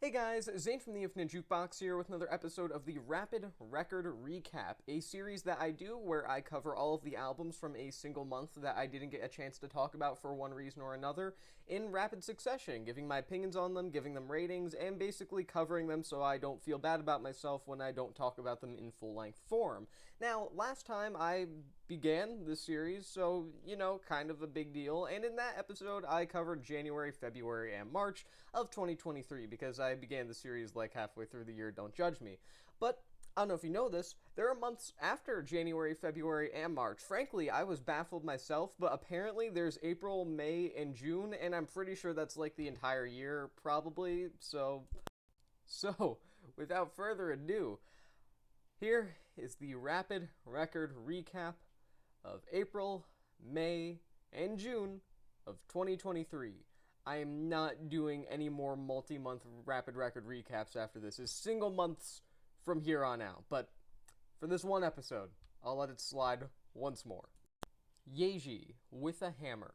Hey guys, Zane from the Infinite Jukebox here with another episode of the Rapid Record Recap, a series that I do where I cover all of the albums from a single month that I didn't get a chance to talk about for one reason or another in rapid succession, giving my opinions on them, giving them ratings, and basically covering them so I don't feel bad about myself when I don't talk about them in full-length form. Now, last time I began this series, so, kind of a big deal, and in that episode I covered January, February, and March of 2023, because I began the series like halfway through the year, don't judge me. But, I don't know if you know this, there are months after January, February, and March. Frankly, I was baffled myself, but apparently there's April, May, and June, and I'm pretty sure that's like the entire year, probably, so, without further ado, here is the Rapid Record Recap of April, May, and June of 2023. I am not doing any more multi-month Rapid Record recaps after this. It's single months from here on out, but for this one episode, I'll let it slide once more. Yaeji with a Hammer.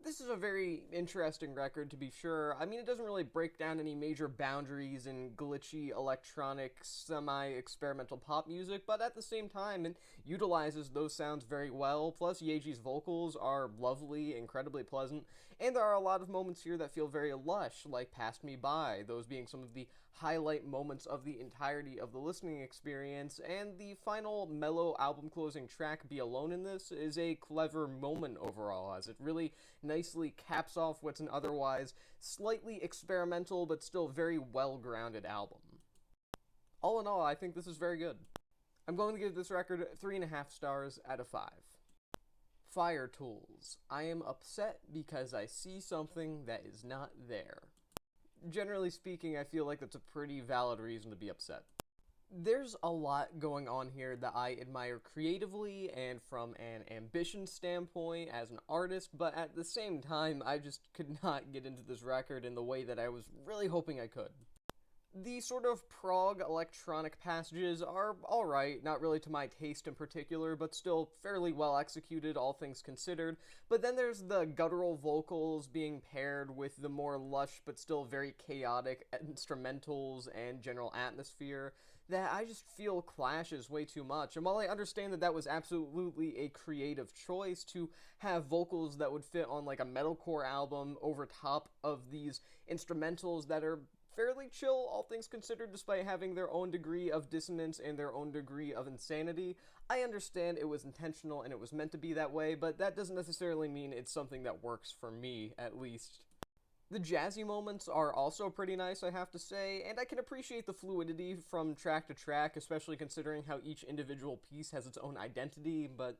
This is a very interesting record, to be sure. I mean, it doesn't really break down any major boundaries in glitchy, electronic, semi-experimental pop music, but at the same time, it utilizes those sounds very well. Plus, Yaeji's vocals are lovely, incredibly pleasant, and there are a lot of moments here that feel very lush, like Passed Me By, those being some of the highlight moments of the entirety of the listening experience, and the final mellow album closing track, Be Alone in This, is a clever moment overall, as it really nicely caps off what's an otherwise slightly experimental but still very well-grounded album. All in all, I think this is very good. I'm going to give this record 3.5 stars out of 5. Fire-Toolz. I am upset because I see something that is not there. Generally speaking, I feel like that's a pretty valid reason to be upset. There's a lot going on here that I admire creatively and from an ambition standpoint as an artist, but at the same time, I just could not get into this record in the way that I was really hoping I could. The sort of prog electronic passages are alright, not really to my taste in particular, but still fairly well executed, all things considered. But then there's the guttural vocals being paired with the more lush but still very chaotic instrumentals and general atmosphere that I just feel clashes way too much. And while I understand that that was absolutely a creative choice to have vocals that would fit on like a metalcore album over top of these instrumentals that are fairly chill, all things considered, despite having their own degree of dissonance and their own degree of insanity. I understand it was intentional and it was meant to be that way, but that doesn't necessarily mean it's something that works for me, at least. The jazzy moments are also pretty nice, I have to say, and I can appreciate the fluidity from track to track, especially considering how each individual piece has its own identity, but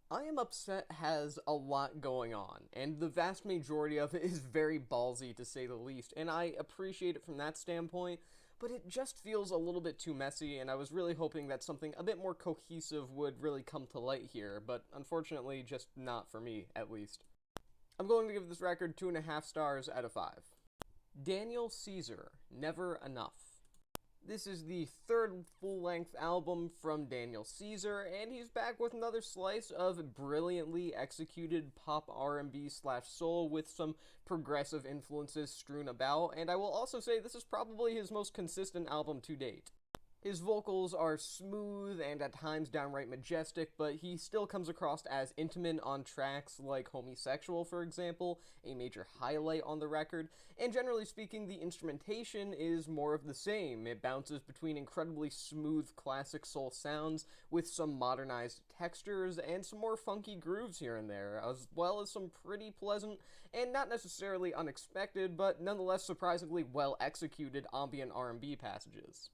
I Am Upset has a lot going on, and the vast majority of it is very ballsy, to say the least, and I appreciate it from that standpoint, but it just feels a little bit too messy, and I was really hoping that something a bit more cohesive would really come to light here, but unfortunately just not for me, at least. I'm going to give this record 2.5 stars out of 5. Daniel Ceasar, Never Enough. This is the third full-length album from Daniel Ceasar, and he's back with another slice of brilliantly executed pop R&B/soul with some progressive influences strewn about, and I will also say this is probably his most consistent album to date. His vocals are smooth and at times downright majestic, but he still comes across as intimate on tracks like Homosexual, for example, a major highlight on the record, and generally speaking, the instrumentation is more of the same. It bounces between incredibly smooth classic soul sounds with some modernized textures and some more funky grooves here and there, as well as some pretty pleasant and not necessarily unexpected, but nonetheless surprisingly well executed ambient R&B passages.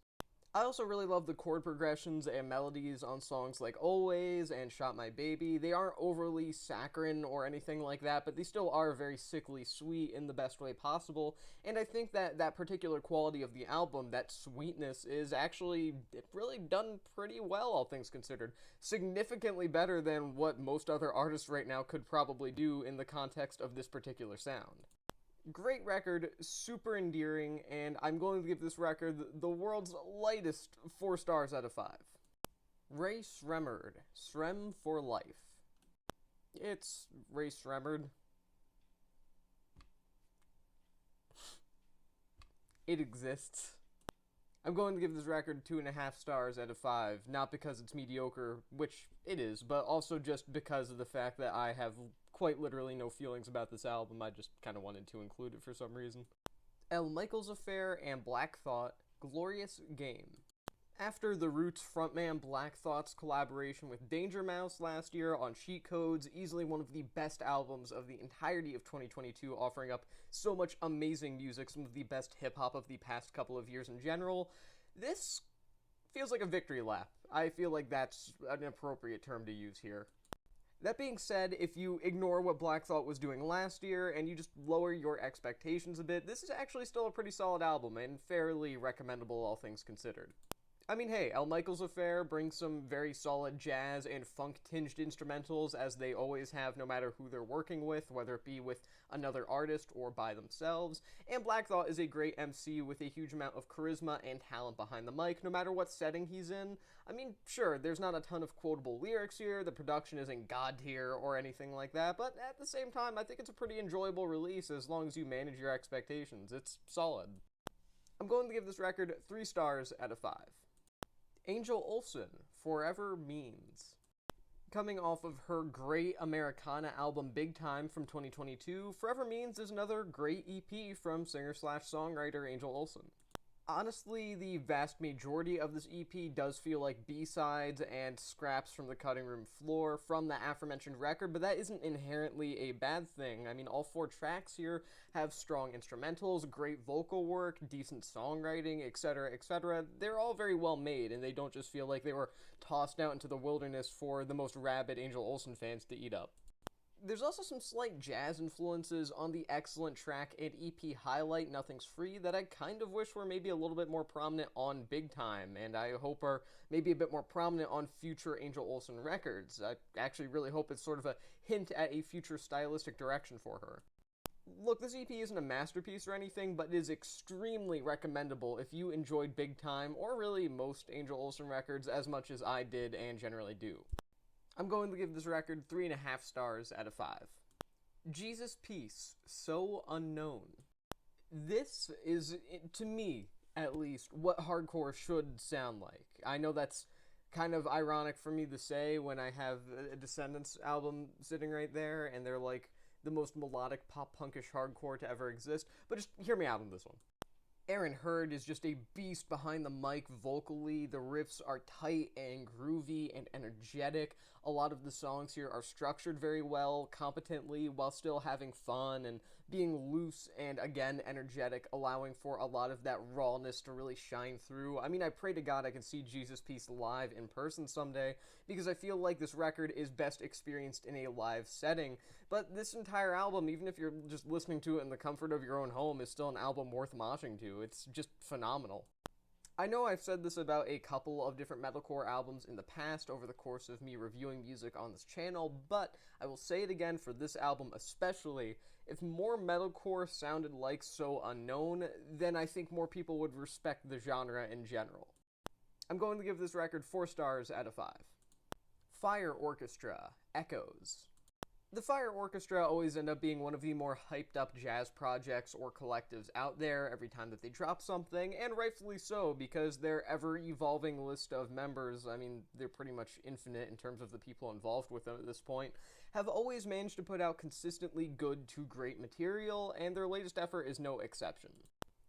I also really love the chord progressions and melodies on songs like Always and Shot My Baby. They aren't overly saccharine or anything like that, but they still are very sickly sweet in the best way possible, and I think that that particular quality of the album, that sweetness, is actually really done pretty well, all things considered. Significantly better than what most other artists right now could probably do in the context of this particular sound. Great record, super endearing, and I'm going to give this record the world's lightest 4 stars out of 5. Ray Sremmurd, Sremm for Life. It's Ray Sremmurd. It exists. I'm going to give this record 2.5 stars out of 5, not because it's mediocre, which it is, but also just because of the fact that I have quite literally no feelings about this album. I just kind of wanted to include it for some reason. El Michels Affair and Black Thought, Glorious Game. After the Roots frontman Black Thought's collaboration with Danger Mouse last year on Cheat Codes, easily one of the best albums of the entirety of 2022, offering up so much amazing music, some of the best hip-hop of the past couple of years in general, this feels like a victory lap. I feel like that's an appropriate term to use here. That being said, if you ignore what Black Thought was doing last year and you just lower your expectations a bit, this is actually still a pretty solid album and fairly recommendable, all things considered. I mean, hey, El Michels Affair brings some very solid jazz and funk-tinged instrumentals, as they always have, no matter who they're working with, whether it be with another artist or by themselves. And Black Thought is a great MC with a huge amount of charisma and talent behind the mic, no matter what setting he's in. I mean, sure, there's not a ton of quotable lyrics here, the production isn't god tier or anything like that, but at the same time, I think it's a pretty enjoyable release as long as you manage your expectations. It's solid. I'm going to give this record 3 stars out of 5. Angel Olsen, Forever Means. Coming off of her great Americana album Big Time from 2022, Forever Means is another great EP from singer-slash-songwriter Angel Olsen. Honestly, the vast majority of this EP does feel like B-sides and scraps from the cutting room floor from the aforementioned record, but that isn't inherently a bad thing. I mean, all 4 tracks here have strong instrumentals, great vocal work, decent songwriting, etc., etc. They're all very well made, and they don't just feel like they were tossed out into the wilderness for the most rabid Angel Olsen fans to eat up. There's also some slight jazz influences on the excellent track and EP highlight Nothing's Free that I kind of wish were maybe a little bit more prominent on Big Time, and I hope are maybe a bit more prominent on future Angel Olsen records. I actually really hope it's sort of a hint at a future stylistic direction for her. Look, this EP isn't a masterpiece or anything, but it is extremely recommendable if you enjoyed Big Time, or really most Angel Olsen records, as much as I did and generally do. I'm going to give this record 3.5 stars out of 5. Jesus Peace, So Unknown. This is, to me, at least, what hardcore should sound like. I know that's kind of ironic for me to say when I have a Descendants album sitting right there, and they're like the most melodic pop-punkish hardcore to ever exist, but just hear me out on this one. Aaron Hurd is just a beast behind the mic vocally. The riffs are tight and groovy and energetic. A lot of the songs here are structured very well, competently, while still having fun and being loose and, again, energetic, allowing for a lot of that rawness to really shine through. I mean, I pray to God I can see Jesus Peace live in person someday, because I feel like this record is best experienced in a live setting. But this entire album, even if you're just listening to it in the comfort of your own home, is still an album worth moshing to. It's just phenomenal. I know I've said this about a couple of different metalcore albums in the past over the course of me reviewing music on this channel, but I will say it again for this album especially. If more metalcore sounded like So Unknown, then I think more people would respect the genre in general. I'm going to give this record 4 stars out of 5. Fire Orchestra, Echoes. The Fire Orchestra always end up being one of the more hyped up jazz projects or collectives out there every time that they drop something, and rightfully so, because their ever-evolving list of members, I mean, they're pretty much infinite in terms of the people involved with them at this point, have always managed to put out consistently good to great material, and their latest effort is no exception.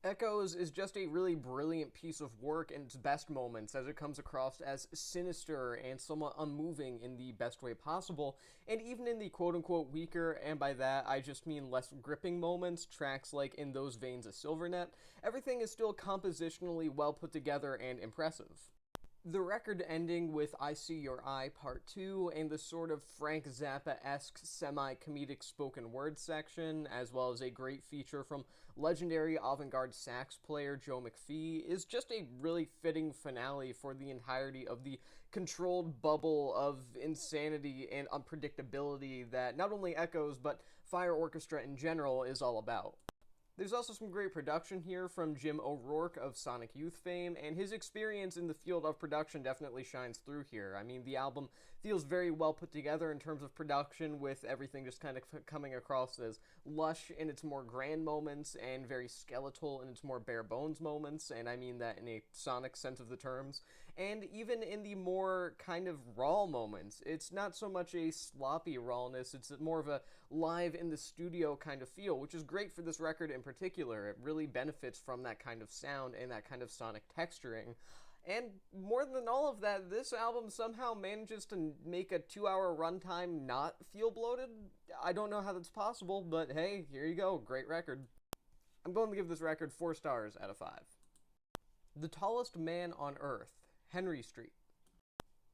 Echoes is just a really brilliant piece of work in its best moments, as it comes across as sinister and somewhat unmoving in the best way possible, and even in the quote-unquote weaker, and by that I just mean less gripping moments, tracks like In Those Veins a Silvernet, everything is still compositionally well put together and impressive. The record ending with I See Your Eye Part 2 and the sort of Frank Zappa-esque semi-comedic spoken word section, as well as a great feature from legendary avant-garde sax player Joe McPhee, is just a really fitting finale for the entirety of the controlled bubble of insanity and unpredictability that not only Echoes, but Fire Orchestra in general is all about. There's also some great production here from Jim O'Rourke of Sonic Youth fame, and his experience in the field of production definitely shines through here. I mean, the album feels very well put together in terms of production, with everything just kind of coming across as lush in its more grand moments and very skeletal in its more bare bones moments, and I mean that in a sonic sense of the terms. And even in the more kind of raw moments, it's not so much a sloppy rawness, it's more of a live in the studio kind of feel, which is great for this record in particular. It really benefits from that kind of sound and that kind of sonic texturing. And more than all of that, this album somehow manages to make a 2-hour runtime not feel bloated. I don't know how that's possible, but hey, here you go, great record. I'm going to give this record 4 stars out of 5. The Tallest Man on Earth, Henry Street.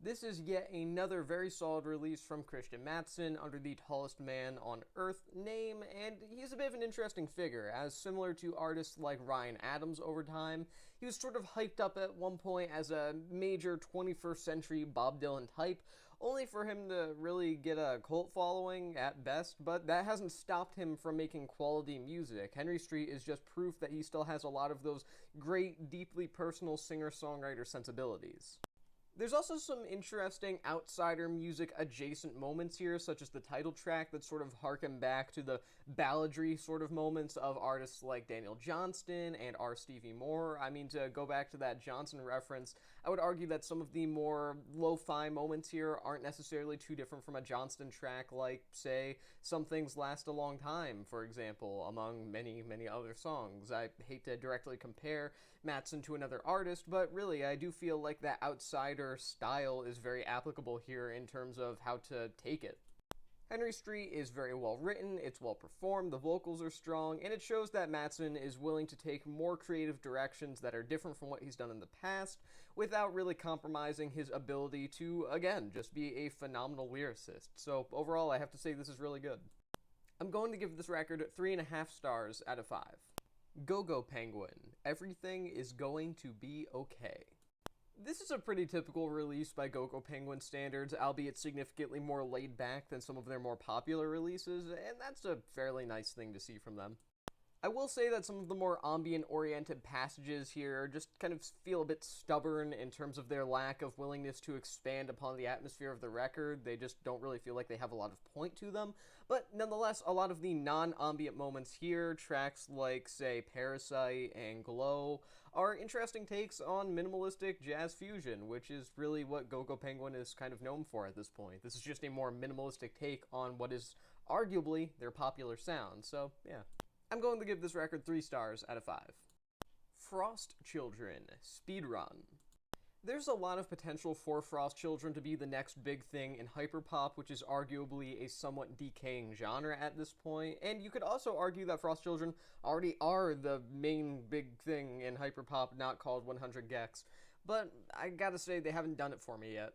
This is yet another very solid release from Christian Matheson under the Tallest Man on Earth name, and he's a bit of an interesting figure, as similar to artists like Ryan Adams over time, he was sort of hyped up at one point as a major 21st century Bob Dylan type, only for him to really get a cult following at best, but that hasn't stopped him from making quality music. Henry Street is just proof that he still has a lot of those great, deeply personal singer-songwriter sensibilities. There's also some interesting outsider music adjacent moments here, such as the title track that sort of harken back to the balladry sort of moments of artists like Daniel Johnston and R. Stevie Moore. I mean, to go back to that Johnson reference, I would argue that some of the more lo-fi moments here aren't necessarily too different from a Johnston track like, say, Some Things Last a Long Time, for example, among many, many other songs. I hate to directly compare Matheson to another artist, but really, I do feel like that outsider style is very applicable here in terms of how to take it. Henry Street is very well written, it's well performed, the vocals are strong, and it shows that Matheson is willing to take more creative directions that are different from what he's done in the past, without really compromising his ability to, again, just be a phenomenal lyricist. So overall, I have to say this is really good. I'm going to give this record 3.5 stars out of 5. GoGo Penguin, Everything is Going to Be Okay. This is a pretty typical release by GoGo Penguin standards, albeit significantly more laid back than some of their more popular releases, and that's a fairly nice thing to see from them. I will say that some of the more ambient-oriented passages here just kind of feel a bit stubborn in terms of their lack of willingness to expand upon the atmosphere of the record. They just don't really feel like they have a lot of point to them. But nonetheless, a lot of the non-ambient moments here, tracks like, say, Parasite and Glow, are interesting takes on minimalistic jazz fusion, which is really what GoGo Penguin is kind of known for at this point. This is just a more minimalistic take on what is arguably their popular sound, so yeah. I'm going to give this record 3 stars out of 5. Frost Children, Speedrun. There's a lot of potential for Frost Children to be the next big thing in hyperpop, which is arguably a somewhat decaying genre at this point, and you could also argue that Frost Children already are the main big thing in hyperpop not called 100 gecs, but I gotta say they haven't done it for me yet.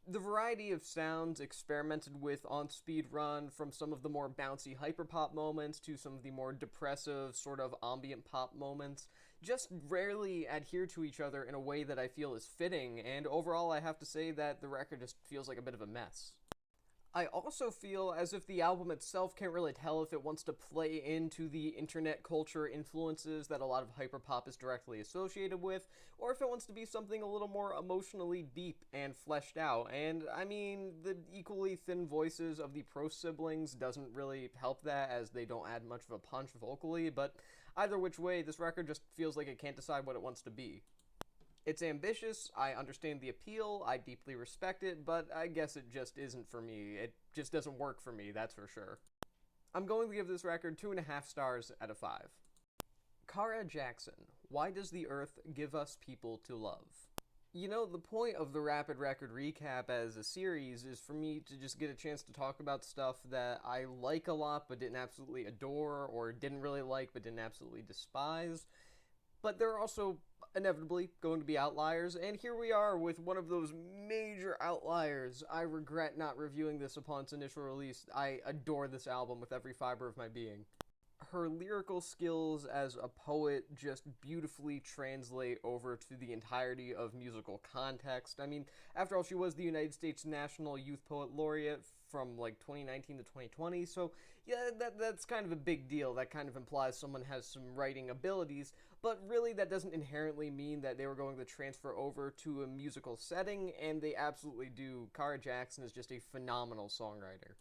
The variety of sounds experimented with on Speedrun, from some of the more bouncy hyperpop moments to some of the more depressive sort of ambient pop moments, just rarely adhere to each other in a way that I feel is fitting, and overall I have to say that the record just feels like a bit of a mess. I also feel as if the album itself can't really tell if it wants to play into the internet culture influences that a lot of hyperpop is directly associated with, or if it wants to be something a little more emotionally deep and fleshed out. And I mean, the equally thin voices of the Pro siblings doesn't really help that, as they don't add much of a punch vocally, but either which way, this record just feels like it can't decide what it wants to be. It's ambitious, I understand the appeal, I deeply respect it, but I guess it just isn't for me. It just doesn't work for me, that's for sure. I'm going to give this record 2.5 stars out of 5. Kara Jackson, Why Does the Earth Give Us People to Love? You know, the point of the Rapid Record Recap as a series is for me to just get a chance to talk about stuff that I like a lot but didn't absolutely adore, or didn't really like but didn't absolutely despise. But there are also inevitably going to be outliers, and here we are with one of those major outliers. I regret not reviewing this upon its initial release. I adore this album with every fiber of my being. Her lyrical skills as a poet just beautifully translate over to the entirety of musical context. I mean, after all, she was the United States National Youth Poet Laureate from like 2019 to 2020, so yeah, that's kind of a big deal. That kind of implies someone has some writing abilities, but really that doesn't inherently mean that they were going to transfer over to a musical setting, and they absolutely do. Kara Jackson is just a phenomenal songwriter.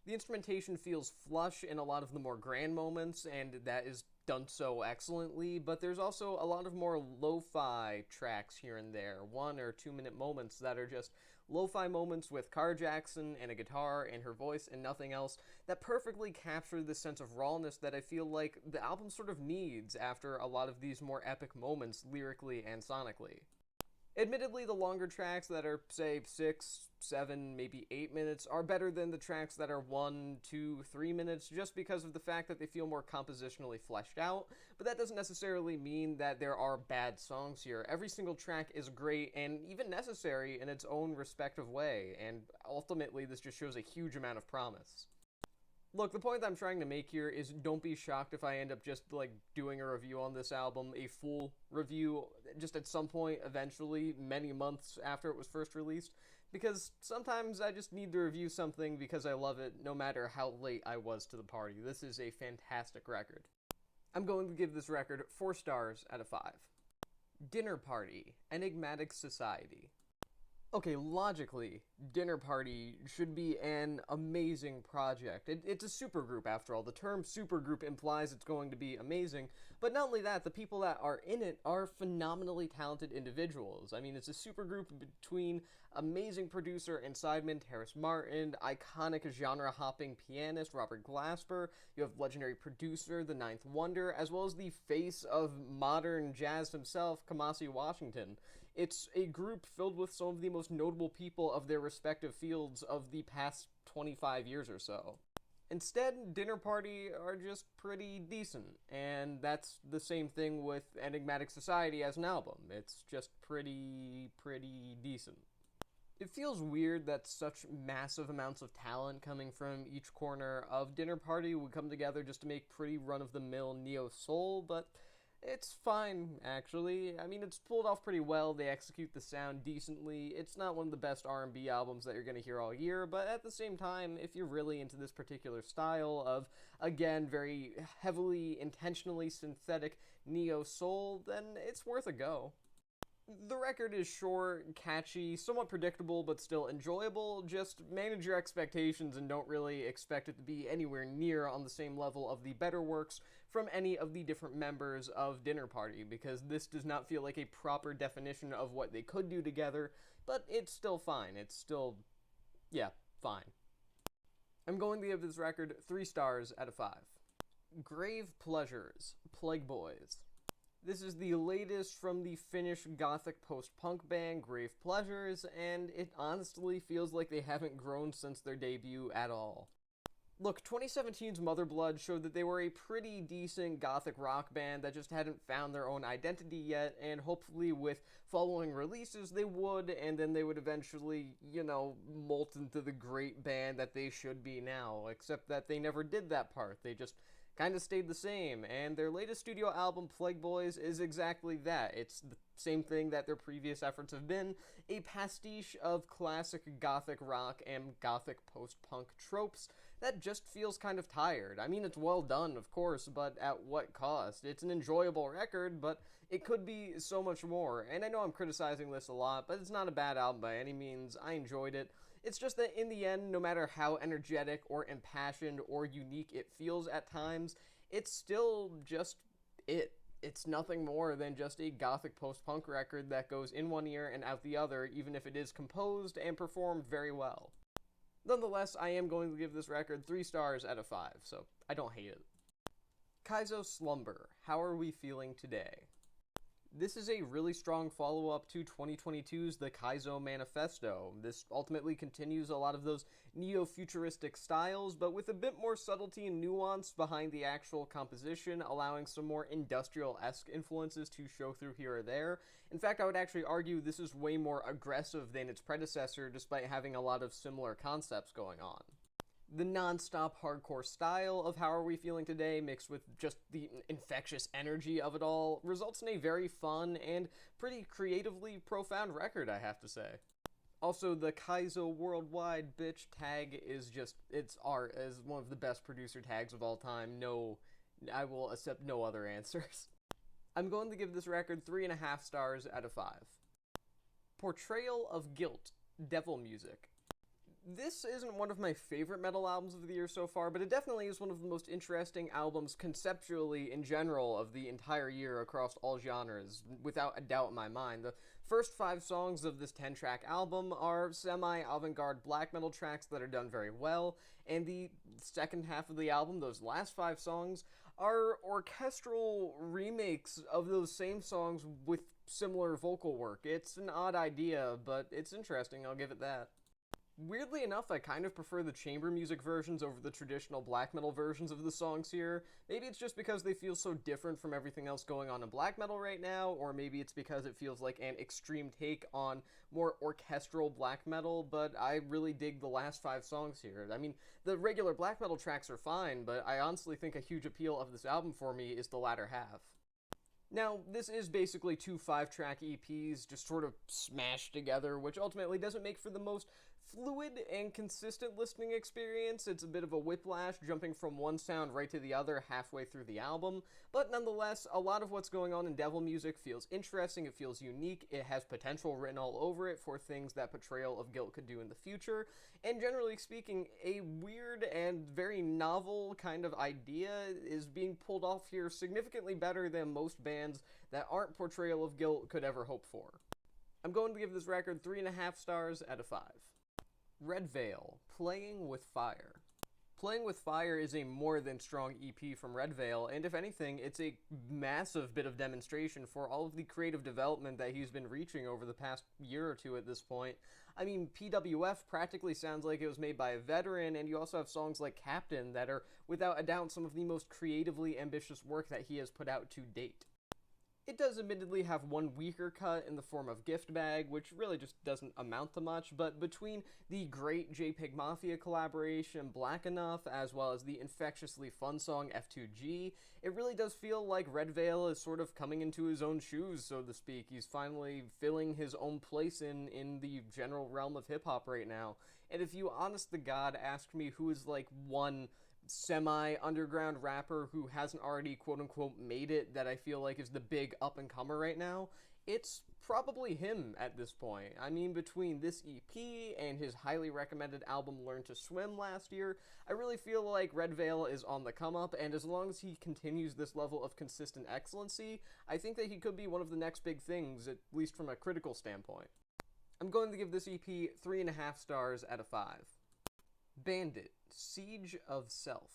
The instrumentation feels flush in a lot of the more grand moments, and that is done so excellently, but there's also a lot of more lo-fi tracks here and there, 1 or 2 minute moments that are just lo-fi moments with Kara Jackson and a guitar and her voice and nothing else that perfectly capture the sense of rawness that I feel like the album sort of needs after a lot of these more epic moments lyrically and sonically. Admittedly, the longer tracks that are, say, 6, 7, maybe 8 minutes are better than the tracks that are 1, 2, 3 minutes just because of the fact that they feel more compositionally fleshed out, but that doesn't necessarily mean that there are bad songs here. Every single track is great and even necessary in its own respective way, and ultimately this just shows a huge amount of promise. Look, the point that I'm trying to make here is don't be shocked if I end up just, like, doing a review on this album, a full review, just at some point, eventually, many months after it was first released, because sometimes I just need to review something because I love it, no matter how late I was to the party. This is a fantastic record. I'm going to give this record 4 stars out of 5. Dinner Party, Enigmatic Society. Okay, logically, Dinner Party should be an amazing project. It's a supergroup, after all. The term supergroup implies it's going to be amazing, but not only that, the people that are in it are phenomenally talented individuals. I mean, it's a supergroup between amazing producer and sideman Terrace Martin, iconic genre-hopping pianist Robert Glasper, you have legendary producer The Ninth Wonder, as well as the face of modern jazz himself, Kamasi Washington. It's a group filled with some of the most notable people of their respective fields of the past 25 years or so. Instead, Dinner Party are just pretty decent, and that's the same thing with Enigmatic Society as an album. It's just pretty decent. It feels weird that such massive amounts of talent coming from each corner of Dinner Party would come together just to make pretty run-of-the-mill neo-soul, but it's fine, actually. I mean, it's pulled off pretty well, they execute the sound decently, it's not one of the best R&B albums that you're gonna hear all year, but at the same time, if you're really into this particular style of, again, very heavily, intentionally synthetic neo-soul, then it's worth a go. The record is short, catchy, somewhat predictable, but still enjoyable. Just manage your expectations and don't really expect it to be anywhere near on the same level of the better works from any of the different members of Dinner Party, because this does not feel like a proper definition of what they could do together, but it's still fine. It's still, yeah, fine. I'm going to give this record 3 stars out of 5. Grave Pleasures, Plagueboys. This is the latest from the Finnish gothic post-punk band Grave Pleasures, and it honestly feels like they haven't grown since their debut at all. Look, 2017's Mother Blood showed that they were a pretty decent gothic rock band that just hadn't found their own identity yet, and hopefully with following releases they would, and then they would eventually, molt into the great band that they should be now, except that they never did that part. They just kind of stayed the same, and their latest studio album, Plagueboys, is exactly that. It's the same thing that their previous efforts have been, a pastiche of classic gothic rock and gothic post-punk tropes that just feels kind of tired. I mean, it's well done, of course, but at what cost? It's an enjoyable record, but it could be so much more, and I know I'm criticizing this a lot, but it's not a bad album by any means. I enjoyed it. It's just that in the end, no matter how energetic or impassioned or unique it feels at times, it's still just it. It's nothing more than just a gothic post-punk record that goes in one ear and out the other, even if it is composed and performed very well. Nonetheless, I am going to give this record 3 stars out of 5, so I don't hate it. Kaizo Slumber, How Are We Feeling Today? This is a really strong follow-up to 2022's The Kaizo Manifesto. This ultimately continues a lot of those neo-futuristic styles, but with a bit more subtlety and nuance behind the actual composition, allowing some more industrial-esque influences to show through here or there. In fact, I would actually argue this is way more aggressive than its predecessor, despite having a lot of similar concepts going on. The non-stop hardcore style of How Are We Feeling Today, mixed with just the infectious energy of it all, results in a very fun and pretty creatively profound record, I have to say. Also, the Kaizo Worldwide Bitch tag is just, it's art, as one of the best producer tags of all time. No, I will accept no other answers. I'm going to give this record 3.5 stars out of 5. Portrayal of Guilt, Devil Music. This isn't one of my favorite metal albums of the year so far, but it definitely is one of the most interesting albums conceptually in general of the entire year across all genres, without a doubt in my mind. The first 5 songs of this 10-track album are semi-avant-garde black metal tracks that are done very well, and the second half of the album, those last 5 songs, are orchestral remakes of those same songs with similar vocal work. It's an odd idea, but it's interesting, I'll give it that. Weirdly enough, I kind of prefer the chamber music versions over the traditional black metal versions of the songs here. Maybe it's just because they feel so different from everything else going on in black metal right now, or maybe it's because it feels like an extreme take on more orchestral black metal, but I really dig the last 5 songs here. I mean, the regular black metal tracks are fine, but I honestly think a huge appeal of this album for me is the latter half. Now, this is basically 2 5-track EPs just sort of smashed together, which ultimately doesn't make for the most fluid and consistent listening experience. It's a bit of a whiplash, jumping from one sound right to the other halfway through the album, but nonetheless, a lot of what's going on in Devil Music feels interesting, it feels unique, it has potential written all over it for things that Portrayal of Guilt could do in the future, and generally speaking, a weird and very novel kind of idea is being pulled off here significantly better than most bands that aren't Portrayal of Guilt could ever hope for. I'm going to give this record 3.5 stars out of 5. Redveil, Playing with Fire. Playing with Fire is a more than strong EP from Redveil, and if anything, it's a massive bit of demonstration for all of the creative development that he's been reaching over the past year or 2 at this point. I mean, PWF practically sounds like it was made by a veteran, and you also have songs like Captain that are, without a doubt, some of the most creatively ambitious work that he has put out to date. It does admittedly have one weaker cut in the form of Gift Bag, which really just doesn't amount to much, but between the great JPEG Mafia collaboration Black Enough, as well as the infectiously fun song F2G, it really does feel like Redveil is sort of coming into his own shoes, so to speak. He's finally filling his own place in the general realm of hip-hop right now. And if you, honest to God, ask me who is like one semi-underground rapper who hasn't already quote-unquote made it that I feel like is the big up-and-comer right now, it's probably him at this point. I mean, between this EP and his highly recommended album Learn to Swim last year, I really feel like Redveil is on the come-up, and as long as he continues this level of consistent excellency, I think that he could be one of the next big things, at least from a critical standpoint. I'm going to give this EP 3.5 stars out of 5. Bandit, Siege of Self.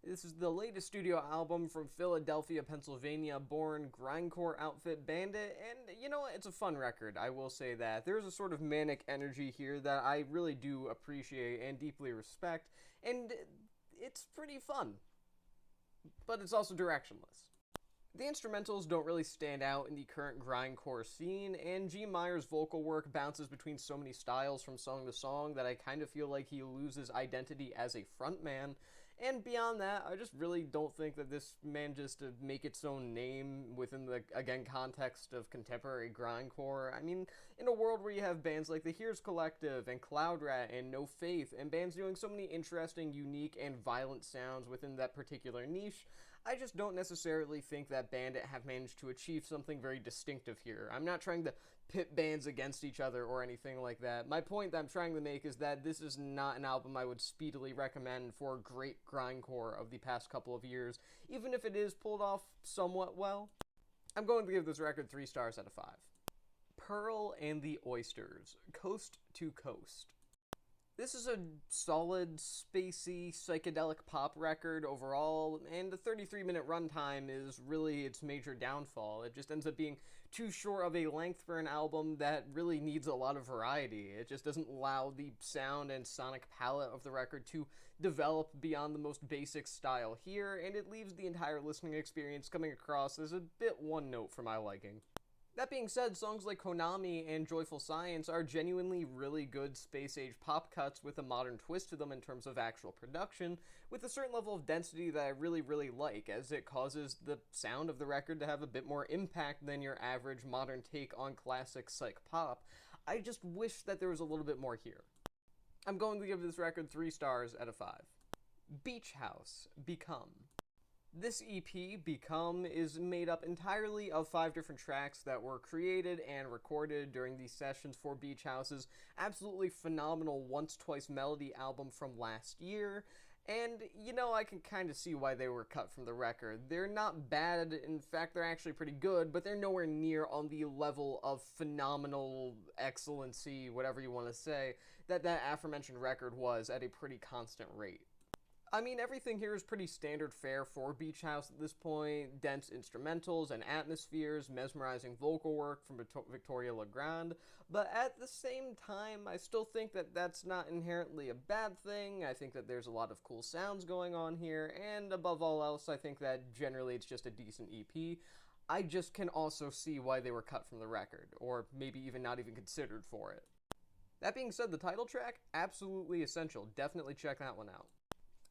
This is the latest studio album from Philadelphia, Pennsylvania born grindcore outfit Bandit, and you know what, it's a fun record, I will say that. There's a sort of manic energy here that I really do appreciate and deeply respect, and it's pretty fun. But it's also directionless. The instrumentals don't really stand out in the current grindcore scene, and G. Meyer's vocal work bounces between so many styles from song to song that I kind of feel like he loses identity as a frontman. And beyond that, I just really don't think that this managed to make its own name within the, again, context of contemporary grindcore. I mean, in a world where you have bands like the Here's Collective and Cloud Rat and No Faith, and bands doing so many interesting, unique, and violent sounds within that particular niche, I just don't necessarily think that Bandit have managed to achieve something very distinctive here. I'm not trying to pit bands against each other or anything like that. My point that I'm trying to make is that this is not an album I would speedily recommend for great grindcore of the past couple of years, even if it is pulled off somewhat well. I'm going to give this record 3 stars out of 5. Pearl and the Oysters, Coast to Coast. This is a solid, spacey, psychedelic pop record overall, and the 33-minute runtime is really its major downfall. It just ends up being too short of a length for an album that really needs a lot of variety. It just doesn't allow the sound and sonic palette of the record to develop beyond the most basic style here, and it leaves the entire listening experience coming across as a bit one-note for my liking. That being said, songs like Konami and Joyful Science are genuinely really good space-age pop cuts with a modern twist to them in terms of actual production, with a certain level of density that I really like, as it causes the sound of the record to have a bit more impact than your average modern take on classic psych pop. I just wish that there was a little bit more here. I'm going to give this record 3 stars out of 5. Beach House, Become. This EP, Become, is made up entirely of 5 different tracks that were created and recorded during these sessions for Beach House's absolutely phenomenal Once Twice Melody album from last year. And, you know, I can kind of see why they were cut from the record. They're not bad, in fact, they're actually pretty good, but they're nowhere near on the level of phenomenal excellency, whatever you want to say, that aforementioned record was at a pretty constant rate. I mean, everything here is pretty standard fare for Beach House at this point. Dense instrumentals and atmospheres, mesmerizing vocal work from Victoria Legrand, but at the same time, I still think that that's not inherently a bad thing. I think that there's a lot of cool sounds going on here, and above all else, I think that generally it's just a decent EP. I just can also see why they were cut from the record, or maybe even not even considered for it. That being said, the title track, absolutely essential. Definitely check that one out.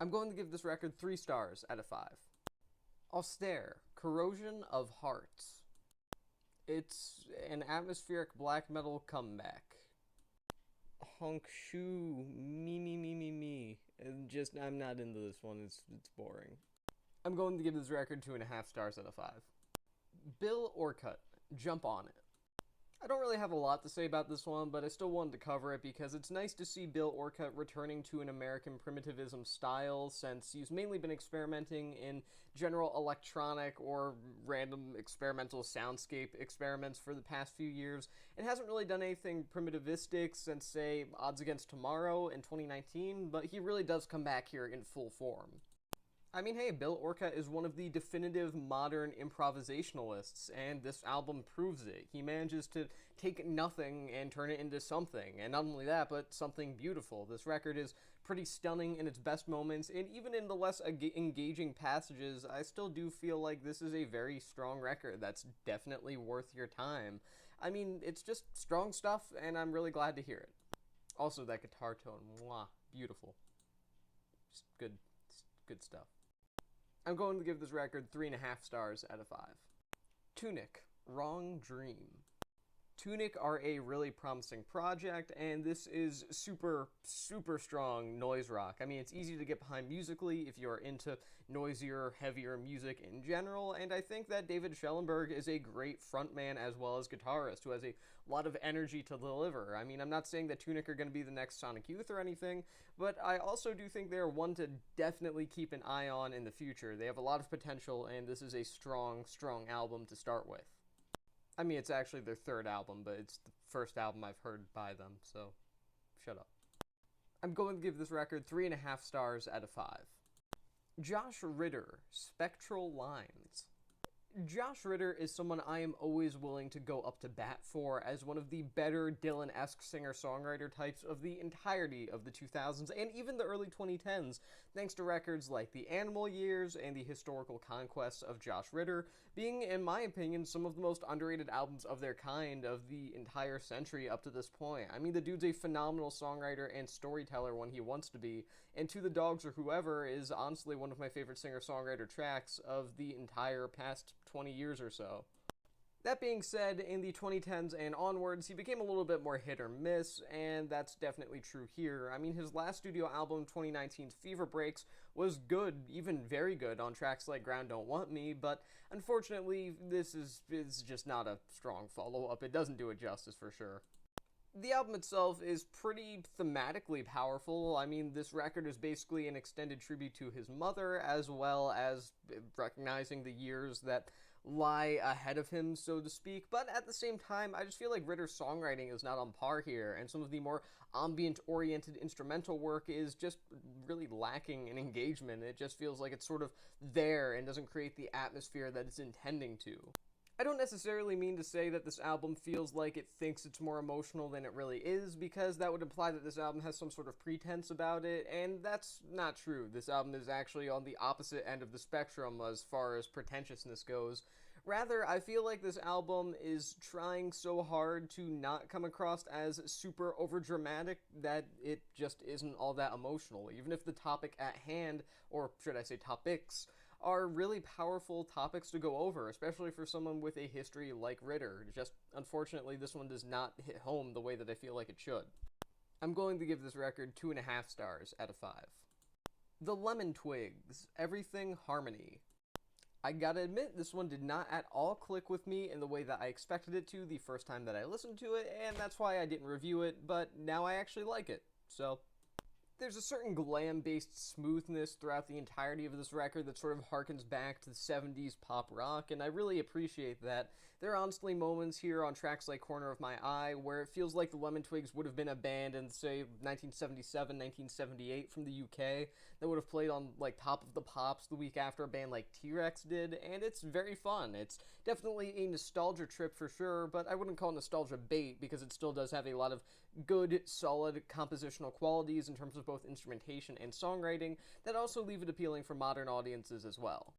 I'm going to give this record 3 stars out of 5. Austere, Corrosion of Hearts. It's an atmospheric black metal comeback. Honk shoo, me. I'm not into this one, it's boring. I'm going to give this record 2.5 stars out of 5. Bill Orcutt, Jump On It. I don't really have a lot to say about this one, but I still wanted to cover it because it's nice to see Bill Orcutt returning to an American primitivism style, since he's mainly been experimenting in general electronic or random experimental soundscape experiments for the past few years, and hasn't really done anything primitivistic since, say, Odds Against Tomorrow in 2019, but he really does come back here in full form. I mean, hey, Bill Orcutt is one of the definitive modern improvisationalists, and this album proves it. He manages to take nothing and turn it into something, and not only that, but something beautiful. This record is pretty stunning in its best moments, and even in the less engaging passages, I still do feel like this is a very strong record that's definitely worth your time. I mean, it's just strong stuff, and I'm really glad to hear it. Also, that guitar tone, mwah, beautiful. Just good stuff. I'm going to give this record 3.5 stars out of 5. Tunic, Wrong Dream. Tunic are a really promising project, and this is super strong noise rock. I mean, it's easy to get behind musically if you're into noisier, heavier music in general, and I think that David Schellenberg is a great frontman as well as guitarist who has a lot of energy to deliver. I mean, I'm not saying that Tunic are going to be the next Sonic Youth or anything, but I also do think they're one to definitely keep an eye on in the future. They have a lot of potential, and this is a strong album to start with. I mean, it's actually their 3rd album, but it's the first album I've heard by them, so shut up. I'm going to give this record 3.5 stars out of 5. Josh Ritter, Spectral Lines. Josh Ritter is someone I am always willing to go up to bat for as one of the better Dylan-esque singer-songwriter types of the entirety of the 2000s and even the early 2010s, thanks to records like The Animal Years and The Historical Conquests of Josh Ritter being, in my opinion, some of the most underrated albums of their kind of the entire century up to this point. I mean, the dude's a phenomenal songwriter and storyteller when he wants to be, and To the Dogs or Whoever is honestly one of my favorite singer-songwriter tracks of the entire past 20 years or so. That being said, in the 2010s and onwards, he became a little bit more hit or miss, and that's definitely true here. I mean, his last studio album, 2019's Fever Breaks, was good, even very good, on tracks like Ground Don't Want Me, but unfortunately, this is just not a strong follow-up. It doesn't do it justice for sure. The album itself is pretty thematically powerful. I mean, this record is basically an extended tribute to his mother, as well as recognizing the years that lie ahead of him, so to speak, but at the same time, I just feel like Ritter's songwriting is not on par here, and some of the more ambient-oriented instrumental work is just really lacking in engagement. It just feels like it's sort of there and doesn't create the atmosphere that it's intending to. I don't necessarily mean to say that this album feels like it thinks it's more emotional than it really is, because that would imply that this album has some sort of pretense about it, and that's not true. This album is actually on the opposite end of the spectrum as far as pretentiousness goes. Rather, I feel like this album is trying so hard to not come across as super overdramatic that it just isn't all that emotional, even if the topic at hand, or should I say topics, are really powerful topics to go over, especially for someone with a history like Ritter. Just, unfortunately, this one does not hit home the way that I feel like it should. I'm going to give this record 2.5 stars out of 5. The Lemon Twigs, Everything Harmony. I gotta admit, this one did not at all click with me in the way that I expected it to the first time that I listened to it, and that's why I didn't review it, but now I actually like it, so... There's a certain glam-based smoothness throughout the entirety of this record that sort of harkens back to the 70s pop rock, and I really appreciate that. There are honestly moments here on tracks like Corner of My Eye where it feels like the Lemon Twigs would have been a band in, say, 1977, 1978 from the UK that would have played on, like, Top of the Pops the week after a band like T-Rex did, and it's very fun. It's definitely a nostalgia trip for sure, but I wouldn't call it nostalgia bait because it still does have a lot of good, solid compositional qualities in terms of both instrumentation and songwriting that also leave it appealing for modern audiences as well.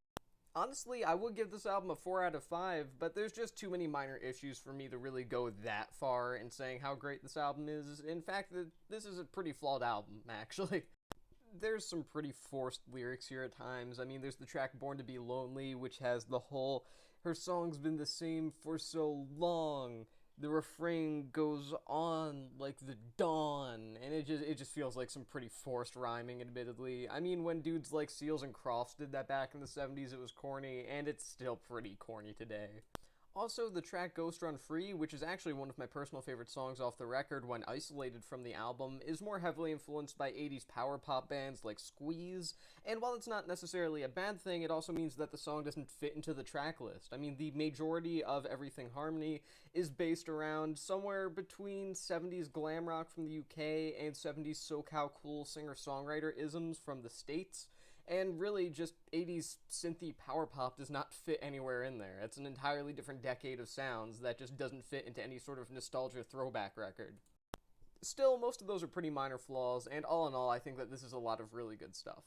Honestly, I would give this album a 4 out of 5, but there's just too many minor issues for me to really go that far in saying how great this album is. In fact, this is a pretty flawed album, actually. There's some pretty forced lyrics here at times. I mean, there's the track Born to Be Lonely, which has the whole, her song's been the same for so long. The refrain goes on like the dawn, and it just feels like some pretty forced rhyming, admittedly. I mean, when dudes like Seals and Crofts did that back in the 70s, it was corny, and it's still pretty corny today. Also, the track Ghost Run Free, which is actually one of my personal favorite songs off the record when isolated from the album, is more heavily influenced by 80s power pop bands like Squeeze, and while it's not necessarily a bad thing, it also means that the song doesn't fit into the track list. I mean, the majority of Everything Harmony is based around somewhere between 70s glam rock from the UK and 70s SoCal cool singer-songwriter isms from the States. And really, just 80s synthy power pop does not fit anywhere in there. It's an entirely different decade of sounds that just doesn't fit into any sort of nostalgia throwback record. Still, most of those are pretty minor flaws, and all in all, I think that this is a lot of really good stuff.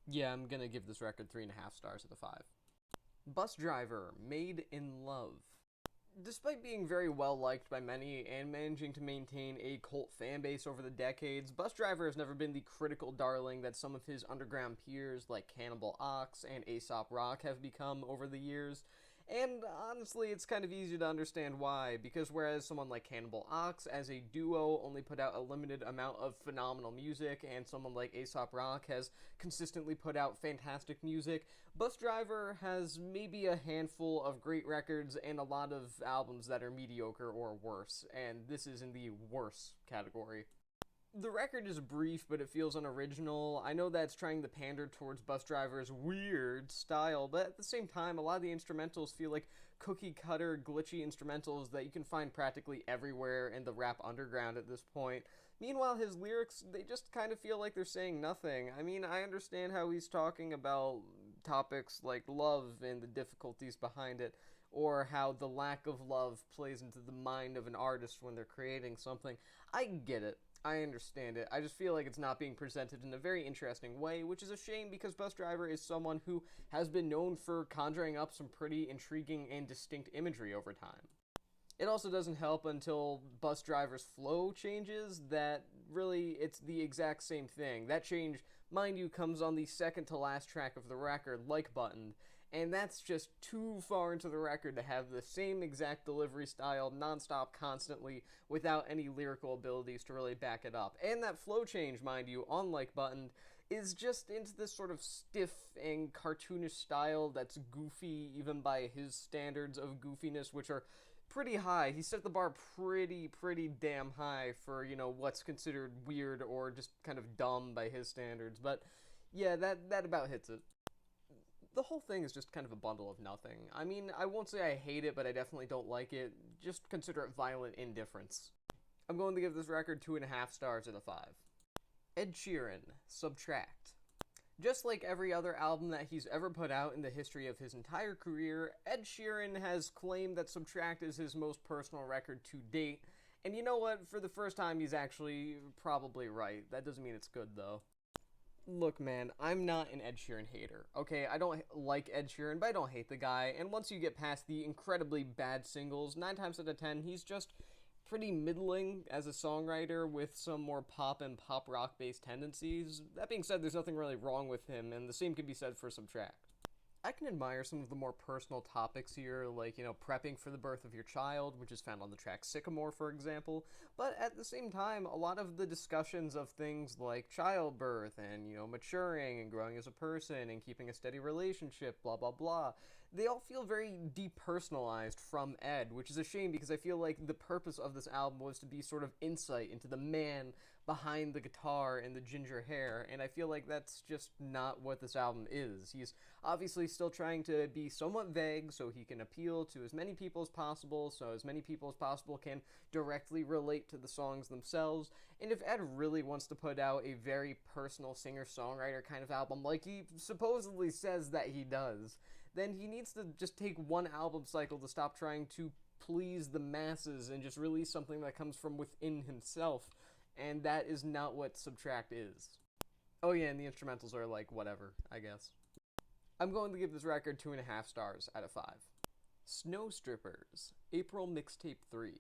Yeah, I'm gonna give this record 3.5 stars out of 5. Busdriver, Made in Love. Despite being very well liked by many and managing to maintain a cult fanbase over the decades, Busdriver has never been the critical darling that some of his underground peers like Cannibal Ox and Aesop Rock have become over the years. And honestly, it's kind of easy to understand why, because whereas someone like Cannibal Ox as a duo only put out a limited amount of phenomenal music, and someone like Aesop Rock has consistently put out fantastic music, Busdriver has maybe a handful of great records and a lot of albums that are mediocre or worse, and this is in the worse category. The record is brief, but it feels unoriginal. I know that's trying to pander towards Busdriver's weird style, but at the same time, a lot of the instrumentals feel like cookie-cutter, glitchy instrumentals that you can find practically everywhere in the rap underground at this point. Meanwhile, his lyrics, they just kind of feel like they're saying nothing. I mean, I understand how he's talking about topics like love and the difficulties behind it, or how the lack of love plays into the mind of an artist when they're creating something. I get it. I understand it. I just feel like it's not being presented in a very interesting way, which is a shame because Busdriver is someone who has been known for conjuring up some pretty intriguing and distinct imagery over time. It also doesn't help until Busdriver's flow changes that really it's the exact same thing. That change, mind you, comes on the second to last track of the record, Like Button, and that's just too far into the record to have the same exact delivery style nonstop constantly without any lyrical abilities to really back it up. And that flow change, mind you, on Like Button, is just into this sort of stiff and cartoonish style that's goofy even by his standards of goofiness, which are pretty high. He set the bar pretty damn high for, you know, what's considered weird or just kind of dumb by his standards. But yeah, that about hits it. The whole thing is just kind of a bundle of nothing. I mean, I won't say I hate it, but I definitely don't like it. Just consider it violent indifference. I'm going to give this record 2.5 stars out of 5. Ed Sheeran, Subtract. Just like every other album that he's ever put out in the history of his entire career, Ed Sheeran has claimed that Subtract is his most personal record to date. And you know what? For the first time, he's actually probably right. That doesn't mean it's good, though. Look, man, I'm not an Ed Sheeran hater, okay? I don't like Ed Sheeran, but I don't hate the guy, and once you get past the incredibly bad singles, 9 times out of 10, he's just pretty middling as a songwriter with some more pop and pop rock-based tendencies. That being said, there's nothing really wrong with him, and the same can be said for Subtract. I can admire some of the more personal topics here, like, prepping for the birth of your child, which is found on the track Sycamore, for example, but at the same time, a lot of the discussions of things like childbirth and, maturing and growing as a person and keeping a steady relationship, blah, blah, blah, they all feel very depersonalized from Ed, which is a shame because I feel like the purpose of this album was to be sort of insight into the man behind the guitar and the ginger hair, and I feel like that's just not what this album is. He's obviously still trying to be somewhat vague so he can appeal to as many people as possible, so as many people as possible can directly relate to the songs themselves, and if Ed really wants to put out a very personal singer-songwriter kind of album, like he supposedly says that he does, then he needs to just take one album cycle to stop trying to please the masses and just release something that comes from within himself, and that is not what Subtract is. Oh yeah, and the instrumentals are like, whatever, I guess. I'm going to give this record 2.5 stars out of 5. Snow Strippers, April Mixtape 3.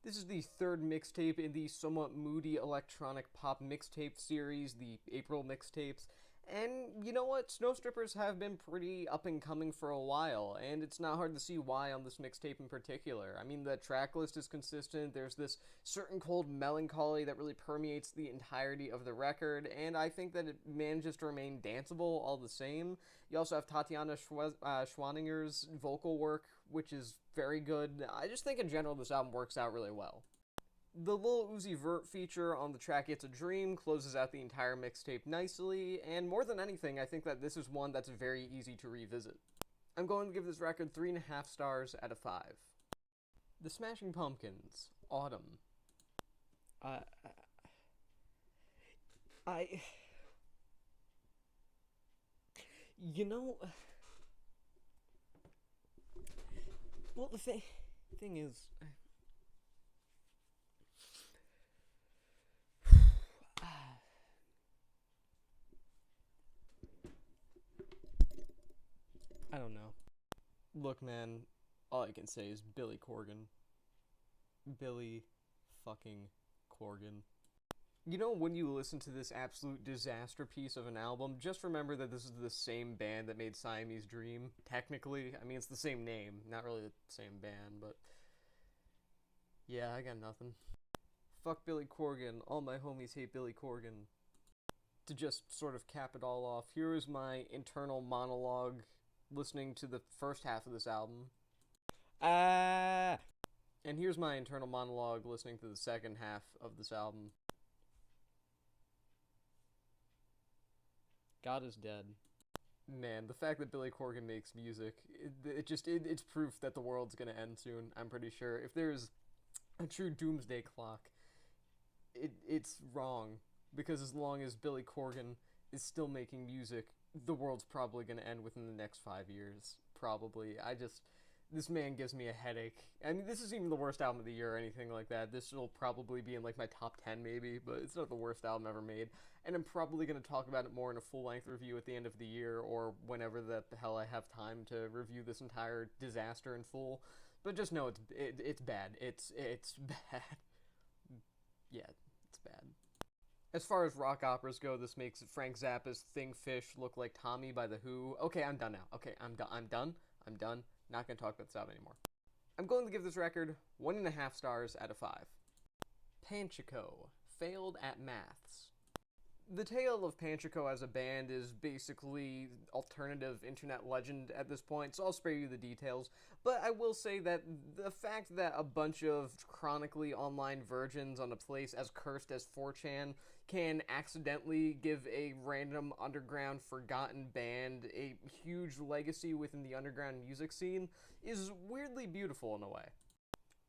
This is the third mixtape in the somewhat moody electronic pop mixtape series, the April mixtapes. And you know what? Snow Strippers have been pretty up and coming for a while, and it's not hard to see why on this mixtape in particular. I mean, the track list is consistent, there's this certain cold melancholy that really permeates the entirety of the record, and I think that it manages to remain danceable all the same. You also have Tatiana Schwaninger's vocal work, which is very good. I just think in general this album works out really well. The Lil Uzi Vert feature on the track It's a Dream closes out the entire mixtape nicely, and more than anything, I think that this is one that's very easy to revisit. I'm going to give this record 3.5 stars out of 5. The Smashing Pumpkins, Autumn. Well, the thing is, I don't know. Look, man, all I can say is Billy Corgan. Billy fucking Corgan. When you listen to this absolute disaster piece of an album, just remember that this is the same band that made Siamese Dream. Technically, I mean, it's the same name, not really the same band, but yeah, I got nothing. Fuck Billy Corgan. All my homies hate Billy Corgan. To just sort of cap it all off, here is my internal monologue listening to the first half of this album. And here's my internal monologue listening to the second half of this album. God is dead. Man, the fact that Billy Corgan makes music, it's proof that the world's gonna end soon, I'm pretty sure. If there's a true doomsday clock, it's wrong. Because as long as Billy Corgan is still making music, the world's probably gonna end within the next 5 years. Probably. This man gives me a headache. I mean, this isn't even the worst album of the year or anything like that. This will probably be in, like, my top 10 maybe, but it's not the worst album ever made. And I'm probably going to talk about it more in a full-length review at the end of the year, or whenever the hell I have time to review this entire disaster in full. But just know it's bad. It's bad. Yeah, it's bad. As far as rock operas go, this makes Frank Zappa's Thing Fish look like Tommy by The Who. Okay, I'm done now. Okay, I'm done. Not gonna talk about this album anymore. I'm going to give this record 1.5 stars out of 5. Panchiko, Failed at Maths. The tale of Panchiko as a band is basically alternative internet legend at this point, so I'll spare you the details, but I will say that the fact that a bunch of chronically online virgins on a place as cursed as 4chan can accidentally give a random underground forgotten band a huge legacy within the underground music scene is weirdly beautiful in a way.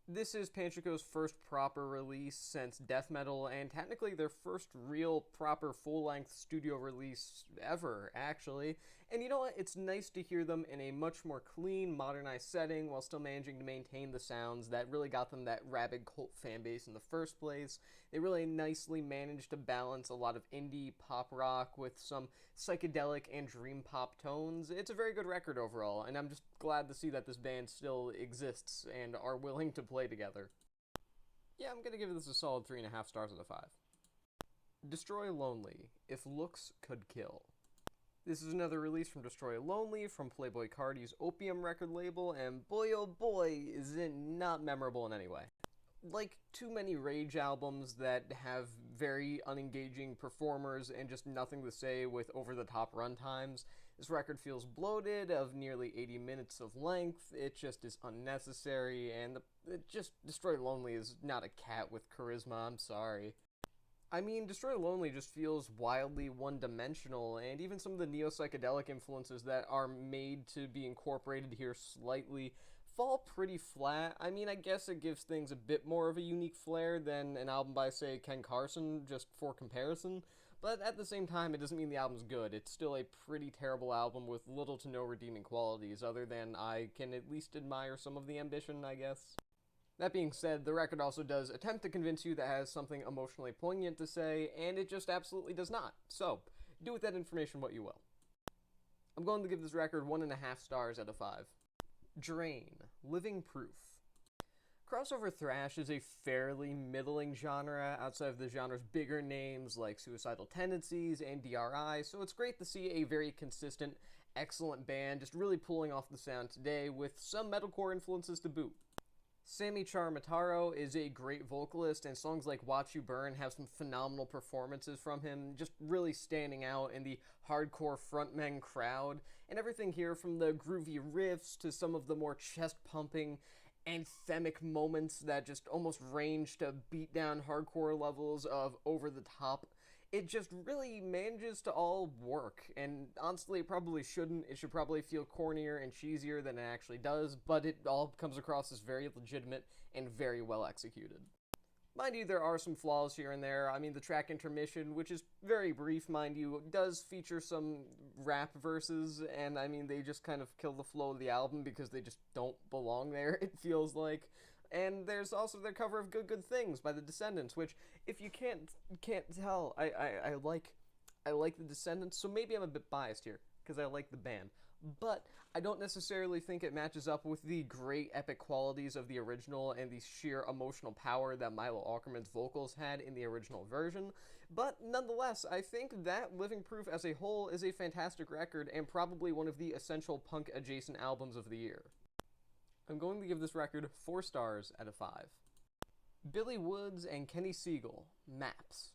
This is Panchiko's first proper release since death metal, and technically their first real proper full-length studio release ever, actually. And you know what? It's nice to hear them in a much more clean, modernized setting while still managing to maintain the sounds that really got them that rabid cult fan base in the first place. They really nicely managed to balance a lot of indie pop rock with some psychedelic and dream pop tones. It's a very good record overall, and I'm just glad to see that this band still exists and are willing to play together. Yeah, I'm gonna give this a solid 3.5 stars out of 5. Destroy Lonely, If Looks Could Kill. This is another release from Destroy Lonely from Playboi Carti's Opium record label, and boy oh boy is it not memorable in any way. Like too many Rage albums that have very unengaging performers and just nothing to say with over-the-top runtimes, this record feels bloated, of nearly 80 minutes of length. It just is unnecessary, and Destroy Lonely is not a cat with charisma, I'm sorry. I mean, Destroy Lonely just feels wildly one-dimensional, and even some of the neo-psychedelic influences that are made to be incorporated here slightly fall pretty flat. I mean, I guess it gives things a bit more of a unique flair than an album by, say, Ken Carson, just for comparison, but at the same time, it doesn't mean the album's good. It's still a pretty terrible album with little to no redeeming qualities, other than I can at least admire some of the ambition, I guess. That being said, the record also does attempt to convince you that it has something emotionally poignant to say, and it just absolutely does not. So, do with that information what you will. I'm going to give this record 1.5 stars out of 5. Drain, Living Proof. Crossover thrash is a fairly middling genre outside of the genre's bigger names like Suicidal Tendencies and DRI, so it's great to see a very consistent, excellent band just really pulling off the sound today with some metalcore influences to boot. Sammy Charmataro is a great vocalist, and songs like Watch You Burn have some phenomenal performances from him, just really standing out in the hardcore frontmen crowd, and everything here from the groovy riffs to some of the more chest-pumping, anthemic moments that just almost range to beat-down hardcore levels of over-the-top. It just really manages to all work, and honestly, it probably shouldn't. It should probably feel cornier and cheesier than it actually does, but it all comes across as very legitimate and very well executed. Mind you, there are some flaws here and there. I mean, the track Intermission, which is very brief, mind you, does feature some rap verses, and I mean, they just kind of kill the flow of the album because they just don't belong there, it feels like. And there's also their cover of Good Good Things by the Descendants, which, if you can't tell, I like the Descendants, so maybe I'm a bit biased here, because I like the band. But I don't necessarily think it matches up with the great epic qualities of the original and the sheer emotional power that Milo Aukerman's vocals had in the original version. But nonetheless, I think that Living Proof as a whole is a fantastic record and probably one of the essential punk-adjacent albums of the year. I'm going to give this record 4 stars out of 5. Billy Woods and Kenny Segal, Maps.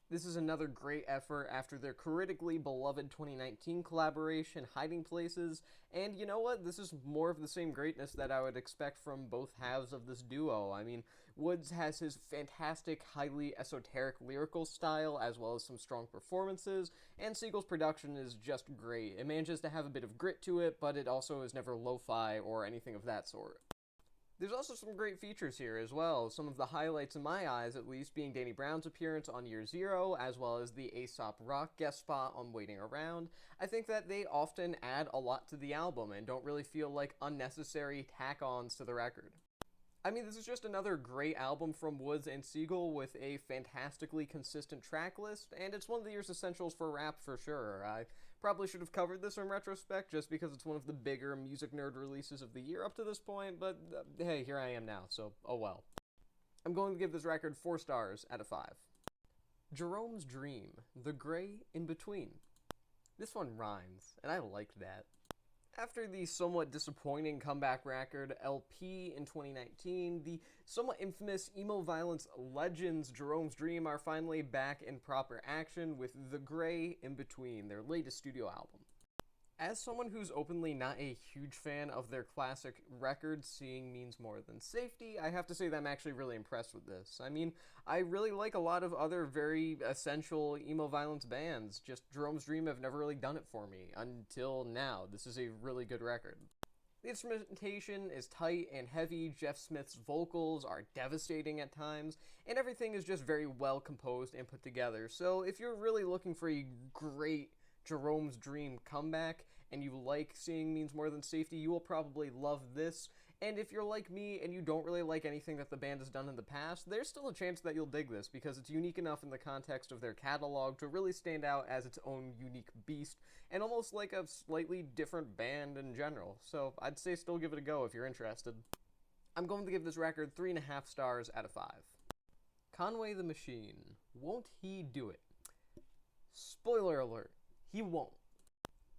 This is another great effort after their critically beloved 2019 collaboration, Hiding Places, and you know what? This is more of the same greatness that I would expect from both halves of this duo. I mean, Woods has his fantastic, highly esoteric lyrical style, as well as some strong performances, and Segal's production is just great. It manages to have a bit of grit to it, but it also is never lo-fi or anything of that sort. There's also some great features here as well, some of the highlights in my eyes at least being Danny Brown's appearance on Year Zero, as well as the Aesop Rock guest spot on Waiting Around. I think that they often add a lot to the album and don't really feel like unnecessary tack-ons to the record. I mean, this is just another great album from Woods and Segal with a fantastically consistent track list, and it's one of the year's essentials for rap for sure. I probably should have covered this in retrospect just because it's one of the bigger music nerd releases of the year up to this point, but hey, here I am now, so oh well. I'm going to give this record 4 stars out of 5. Jerome's Dream, The Gray in Between. This one rhymes, and I liked that. After the somewhat disappointing comeback record LP in 2019, the somewhat infamous emo violence legends Jerome's Dream are finally back in proper action with The Gray in Between, their latest studio album. As someone who's openly not a huge fan of their classic record, Seeing Means More Than Safety, I have to say that I'm actually really impressed with this. I mean, I really like a lot of other very essential emo violence bands, just Jerome's Dream have never really done it for me, until now. This is a really good record. The instrumentation is tight and heavy, Jeff Smith's vocals are devastating at times, and everything is just very well composed and put together, so if you're really looking for a great Jerome's Dream comeback, and you like Seeing Means More Than Safety, you will probably love this. And if you're like me and you don't really like anything that the band has done in the past, there's still a chance that you'll dig this, because it's unique enough in the context of their catalog to really stand out as its own unique beast, and almost like a slightly different band in general. So I'd say still give it a go if you're interested. I'm going to give this record 3.5 stars out of 5. Conway the Machine, Won't He Do It? Spoiler alert. He won't.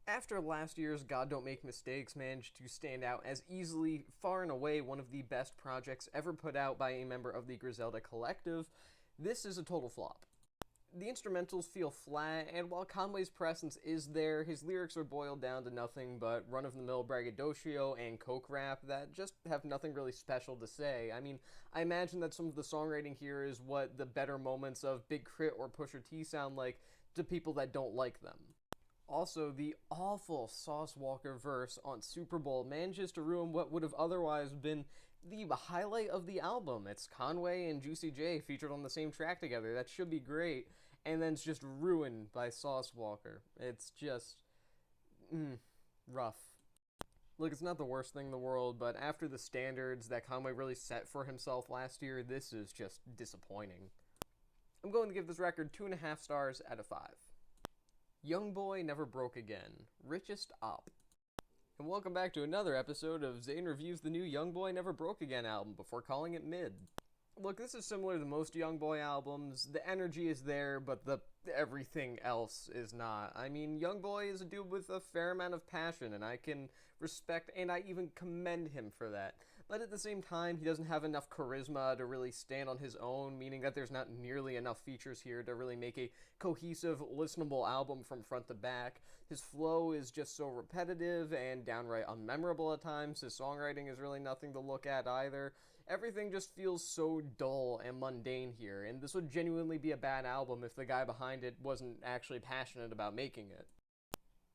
After last year's God Don't Make Mistakes managed to stand out as easily, far and away, one of the best projects ever put out by a member of the Griselda Collective, this is a total flop. The instrumentals feel flat, and while Conway's presence is there, his lyrics are boiled down to nothing but run-of-the-mill braggadocio and coke rap that just have nothing really special to say. I mean, I imagine that some of the songwriting here is what the better moments of Big Crit or Pusha T sound like to people that don't like them. Also, the awful Sauce Walker verse on Super Bowl manages to ruin what would have otherwise been the highlight of the album. It's Conway and Juicy J featured on the same track together. That should be great. And then it's just ruined by Sauce Walker. It's just rough. Look, it's not the worst thing in the world, but after the standards that Conway really set for himself last year, this is just disappointing. I'm going to give this record 2.5 stars out of 5. Young Boy Never Broke Again, Richest Op. And welcome back to another episode of Zane Reviews the new Young Boy Never Broke Again album before calling it mid. Look, this is similar to most Young Boy albums. The energy is there, but the everything else is not. I mean, Young Boy is a dude with a fair amount of passion, and I can respect and I even commend him for that. But at the same time, he doesn't have enough charisma to really stand on his own, meaning that there's not nearly enough features here to really make a cohesive, listenable album from front to back. His flow is just so repetitive and downright unmemorable at times. His songwriting is really nothing to look at either. Everything just feels so dull and mundane here, and this would genuinely be a bad album if the guy behind it wasn't actually passionate about making it.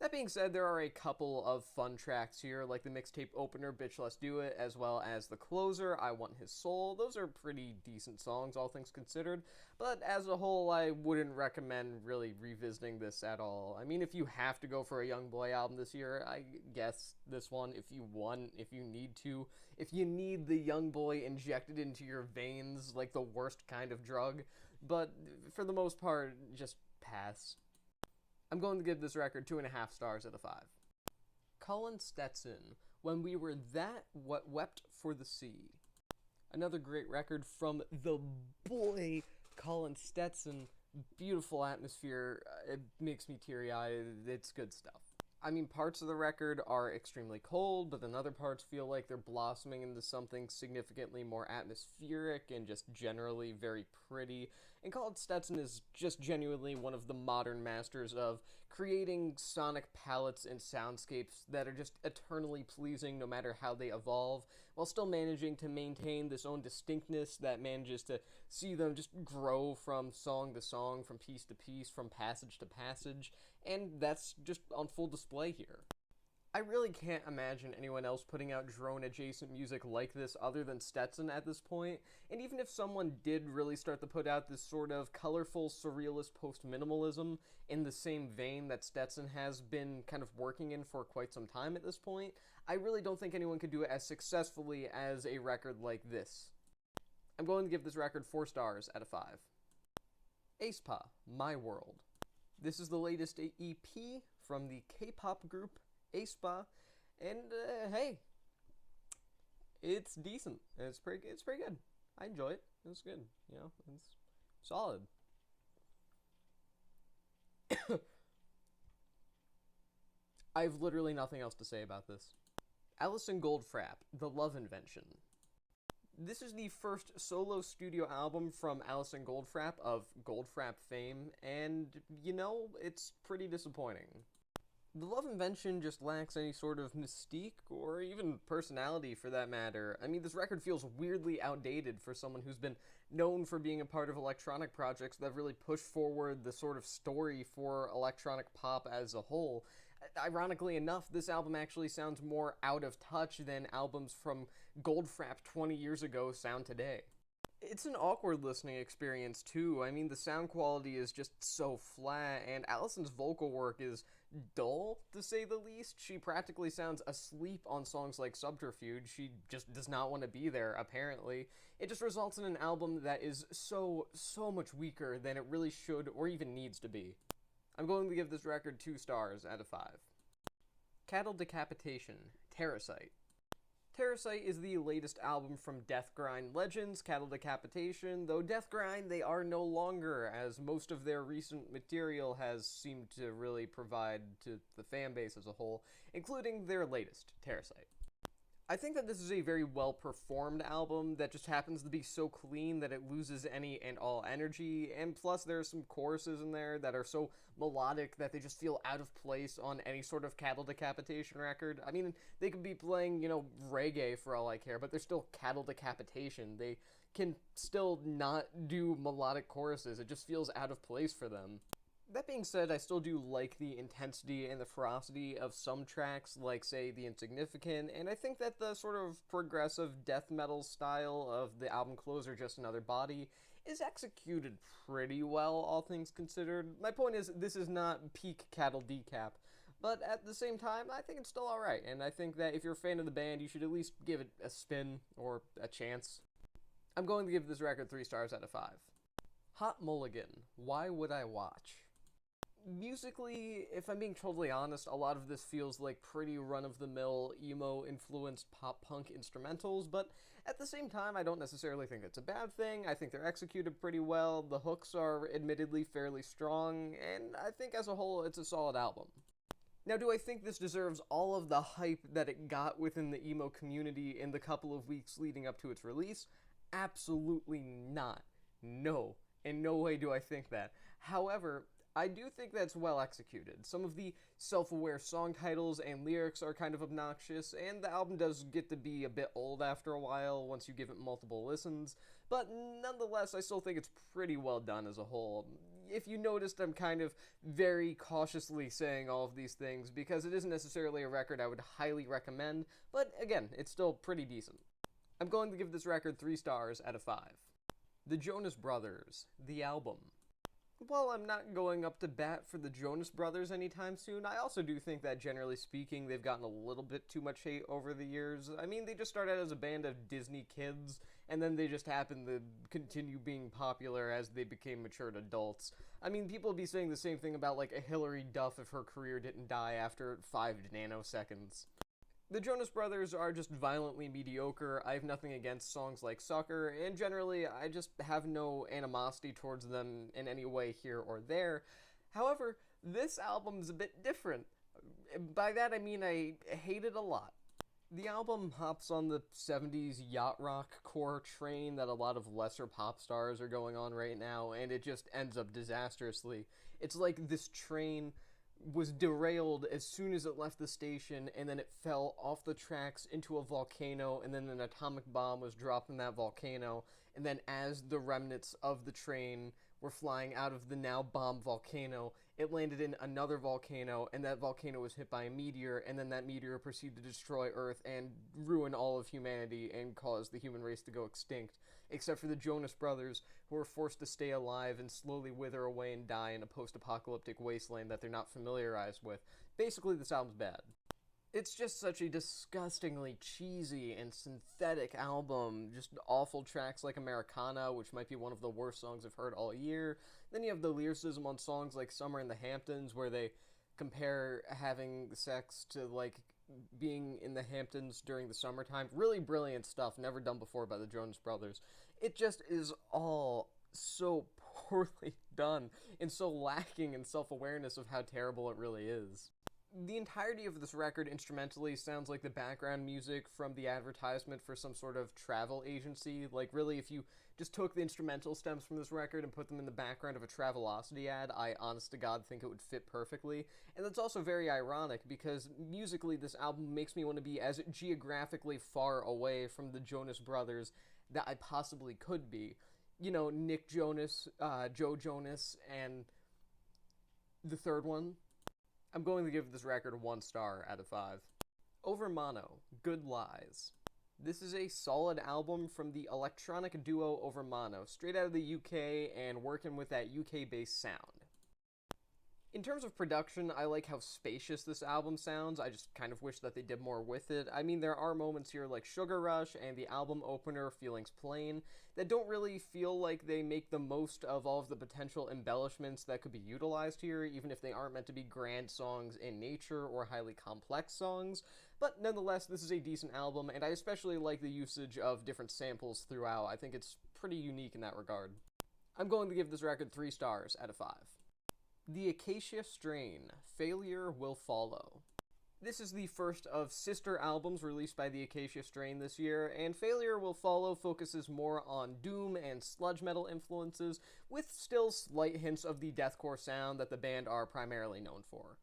That being said, there are a couple of fun tracks here, like the mixtape opener, Bitch Let's Do It, as well as the closer, I Want His Soul. Those are pretty decent songs, all things considered, but as a whole, I wouldn't recommend really revisiting this at all. I mean, if you have to go for a Young Boy album this year, I guess this one, if you want, if you need to. If you need the Young Boy injected into your veins like the worst kind of drug, but for the most part, just pass. I'm going to give this record 2.5 stars out of 5. Colin Stetson, When We Were That What Wept for the Sea. Another great record from the boy Colin Stetson. Beautiful atmosphere. It makes me teary-eyed. It's good stuff. I mean, parts of the record are extremely cold, but then other parts feel like they're blossoming into something significantly more atmospheric and just generally very pretty. And Colin Stetson is just genuinely one of the modern masters of creating sonic palettes and soundscapes that are just eternally pleasing no matter how they evolve, while still managing to maintain this own distinctness that manages to see them just grow from song to song, from piece to piece, from passage to passage, and that's just on full display here. I really can't imagine anyone else putting out drone-adjacent music like this other than Stetson at this point, and even if someone did really start to put out this sort of colorful, surrealist post-minimalism in the same vein that Stetson has been kind of working in for quite some time at this point, I really don't think anyone could do it as successfully as a record like this. I'm going to give this record 4 stars out of 5. aespa, My World. This is the latest EP from the K-pop group aespa, and hey, it's decent. It's pretty good. I enjoy it. It's good. You know, it's solid. I have literally nothing else to say about this. Alison Goldfrapp, The Love Invention. This is the first solo studio album from Alison Goldfrapp of Goldfrapp fame, and, you know, it's pretty disappointing. The Love Invention just lacks any sort of mystique or even personality for that matter. I mean, this record feels weirdly outdated for someone who's been known for being a part of electronic projects that really push forward the sort of story for electronic pop as a whole. Ironically enough, this album actually sounds more out of touch than albums from Goldfrapp 20 years ago sound today. It's an awkward listening experience too. I mean, the sound quality is just so flat, and Alison's vocal work is dull, to say the least. She practically sounds asleep on songs like Subterfuge. She just does not want to be there, apparently. It just results in an album that is so much weaker than it really should or even needs to be. I'm going to give this record 2 stars out of 5. Cattle Decapitation, Terrasite. Terrasite is the latest album from Death Grind legends, Cattle Decapitation, though Death Grind they are no longer, as most of their recent material has seemed to really provide to the fanbase as a whole, including their latest, Terrasite. I think that this is a very well-performed album that just happens to be so clean that it loses any and all energy, and plus there are some choruses in there that are so melodic that they just feel out of place on any sort of Cattle Decapitation record. I mean, they could be playing, reggae for all I care, but they're still Cattle Decapitation. They can still not do melodic choruses. It just feels out of place for them. That being said, I still do like the intensity and the ferocity of some tracks, like, say, The Insignificant, and I think that the sort of progressive death metal style of the album closer, Just Another Body, is executed pretty well, all things considered. My point is, this is not peak Cattle Decap, but at the same time, I think it's still alright, and I think that if you're a fan of the band, you should at least give it a spin, or a chance. I'm going to give this record 3 stars out of 5. Hot Mulligan, Why Would I Watch? Musically, if I'm being totally honest, a lot of this feels like pretty run-of-the-mill, emo-influenced pop-punk instrumentals, but at the same time, I don't necessarily think it's a bad thing. I think they're executed pretty well, the hooks are admittedly fairly strong, and I think as a whole, it's a solid album. Now, do I think this deserves all of the hype that it got within the emo community in the couple of weeks leading up to its release? Absolutely not. No. In no way do I think that. However, I do think that's well executed. Some of the self-aware song titles and lyrics are kind of obnoxious, and the album does get to be a bit old after a while once you give it multiple listens, but nonetheless, I still think it's pretty well done as a whole. If you noticed, I'm kind of very cautiously saying all of these things because it isn't necessarily a record I would highly recommend, but again, it's still pretty decent. I'm going to give this record 3 stars out of 5. The Jonas Brothers, the album. While I'm not going up to bat for the Jonas Brothers anytime soon, I also do think that, generally speaking, they've gotten a little bit too much hate over the years. I mean, they just started out as a band of Disney kids, and then they just happened to continue being popular as they became matured adults. I mean, people would be saying the same thing about, like, a Hilary Duff if her career didn't die after 5 nanoseconds. The Jonas Brothers are just violently mediocre. I have nothing against songs like Sucker, and generally, I just have no animosity towards them in any way here or there. However, this album's a bit different. By that, I mean I hate it a lot. The album hops on the 70s yacht rock core train that a lot of lesser pop stars are going on right now, and it just ends up disastrously. It's like this train was derailed as soon as it left the station, and then it fell off the tracks into a volcano, and then an atomic bomb was dropped in that volcano, and then as the remnants of the train were flying out of the now bombed volcano, it landed in another volcano, and that volcano was hit by a meteor, and then that meteor proceeded to destroy Earth and ruin all of humanity and cause the human race to go extinct, except for the Jonas Brothers, who were forced to stay alive and slowly wither away and die in a post-apocalyptic wasteland that they're not familiarized with. Basically, this album's bad. It's just such a disgustingly cheesy and synthetic album. Just awful tracks like Americana, which might be one of the worst songs I've heard all year. Then you have the lyricism on songs like Summer in the Hamptons, where they compare having sex to, like, being in the Hamptons during the summertime. Really brilliant stuff, never done before by the Jonas Brothers. It just is all so poorly done, and so lacking in self-awareness of how terrible it really is. The entirety of this record instrumentally sounds like the background music from the advertisement for some sort of travel agency. Like, really, if you just took the instrumental stems from this record and put them in the background of a Travelocity ad, I honest to God think it would fit perfectly. And that's also very ironic, because musically this album makes me want to be as geographically far away from the Jonas Brothers that I possibly could be. You know, Nick Jonas, Joe Jonas, and the third one. I'm going to give this record 1 star out of 5. Over Mono, Good Lies. This is a solid album from the electronic duo Over Mono, straight out of the UK and working with that UK-based sound. In terms of production, I like how spacious this album sounds. I just kind of wish that they did more with it. I mean, there are moments here like Sigur Rós and the album opener, Feelings Plain, that don't really feel like they make the most of all of the potential embellishments that could be utilized here, even if they aren't meant to be grand songs in nature or highly complex songs. But nonetheless, this is a decent album, and I especially like the usage of different samples throughout. I think it's pretty unique in that regard. I'm going to give this record 3 stars out of 5. The Acacia Strain, Failure Will Follow. This is the first of sister albums released by the Acacia Strain this year, and Failure Will Follow focuses more on doom and sludge metal influences, with still slight hints of the deathcore sound that the band are primarily known for.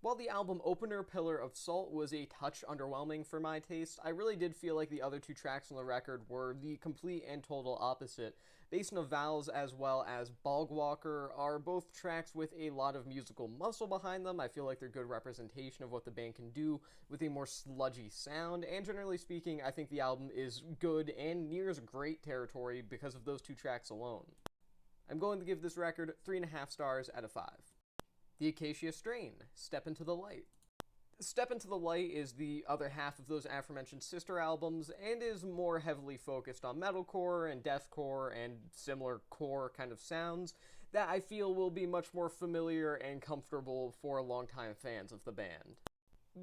While the album opener, Pillar of Salt, was a touch underwhelming for my taste, I really did feel like the other 2 tracks on the record were the complete and total opposite. Basin of Vowels as well as Bogwalker are both tracks with a lot of musical muscle behind them. I feel like they're good representation of what the band can do with a more sludgy sound, and generally speaking, I think the album is good and nears great territory because of those 2 tracks alone. I'm going to give this record 3.5 stars out of 5. The Acacia Strain, Step Into the Light. Step Into the Light is the other half of those aforementioned sister albums, and is more heavily focused on metalcore and deathcore and similar core kind of sounds that I feel will be much more familiar and comfortable for longtime fans of the band.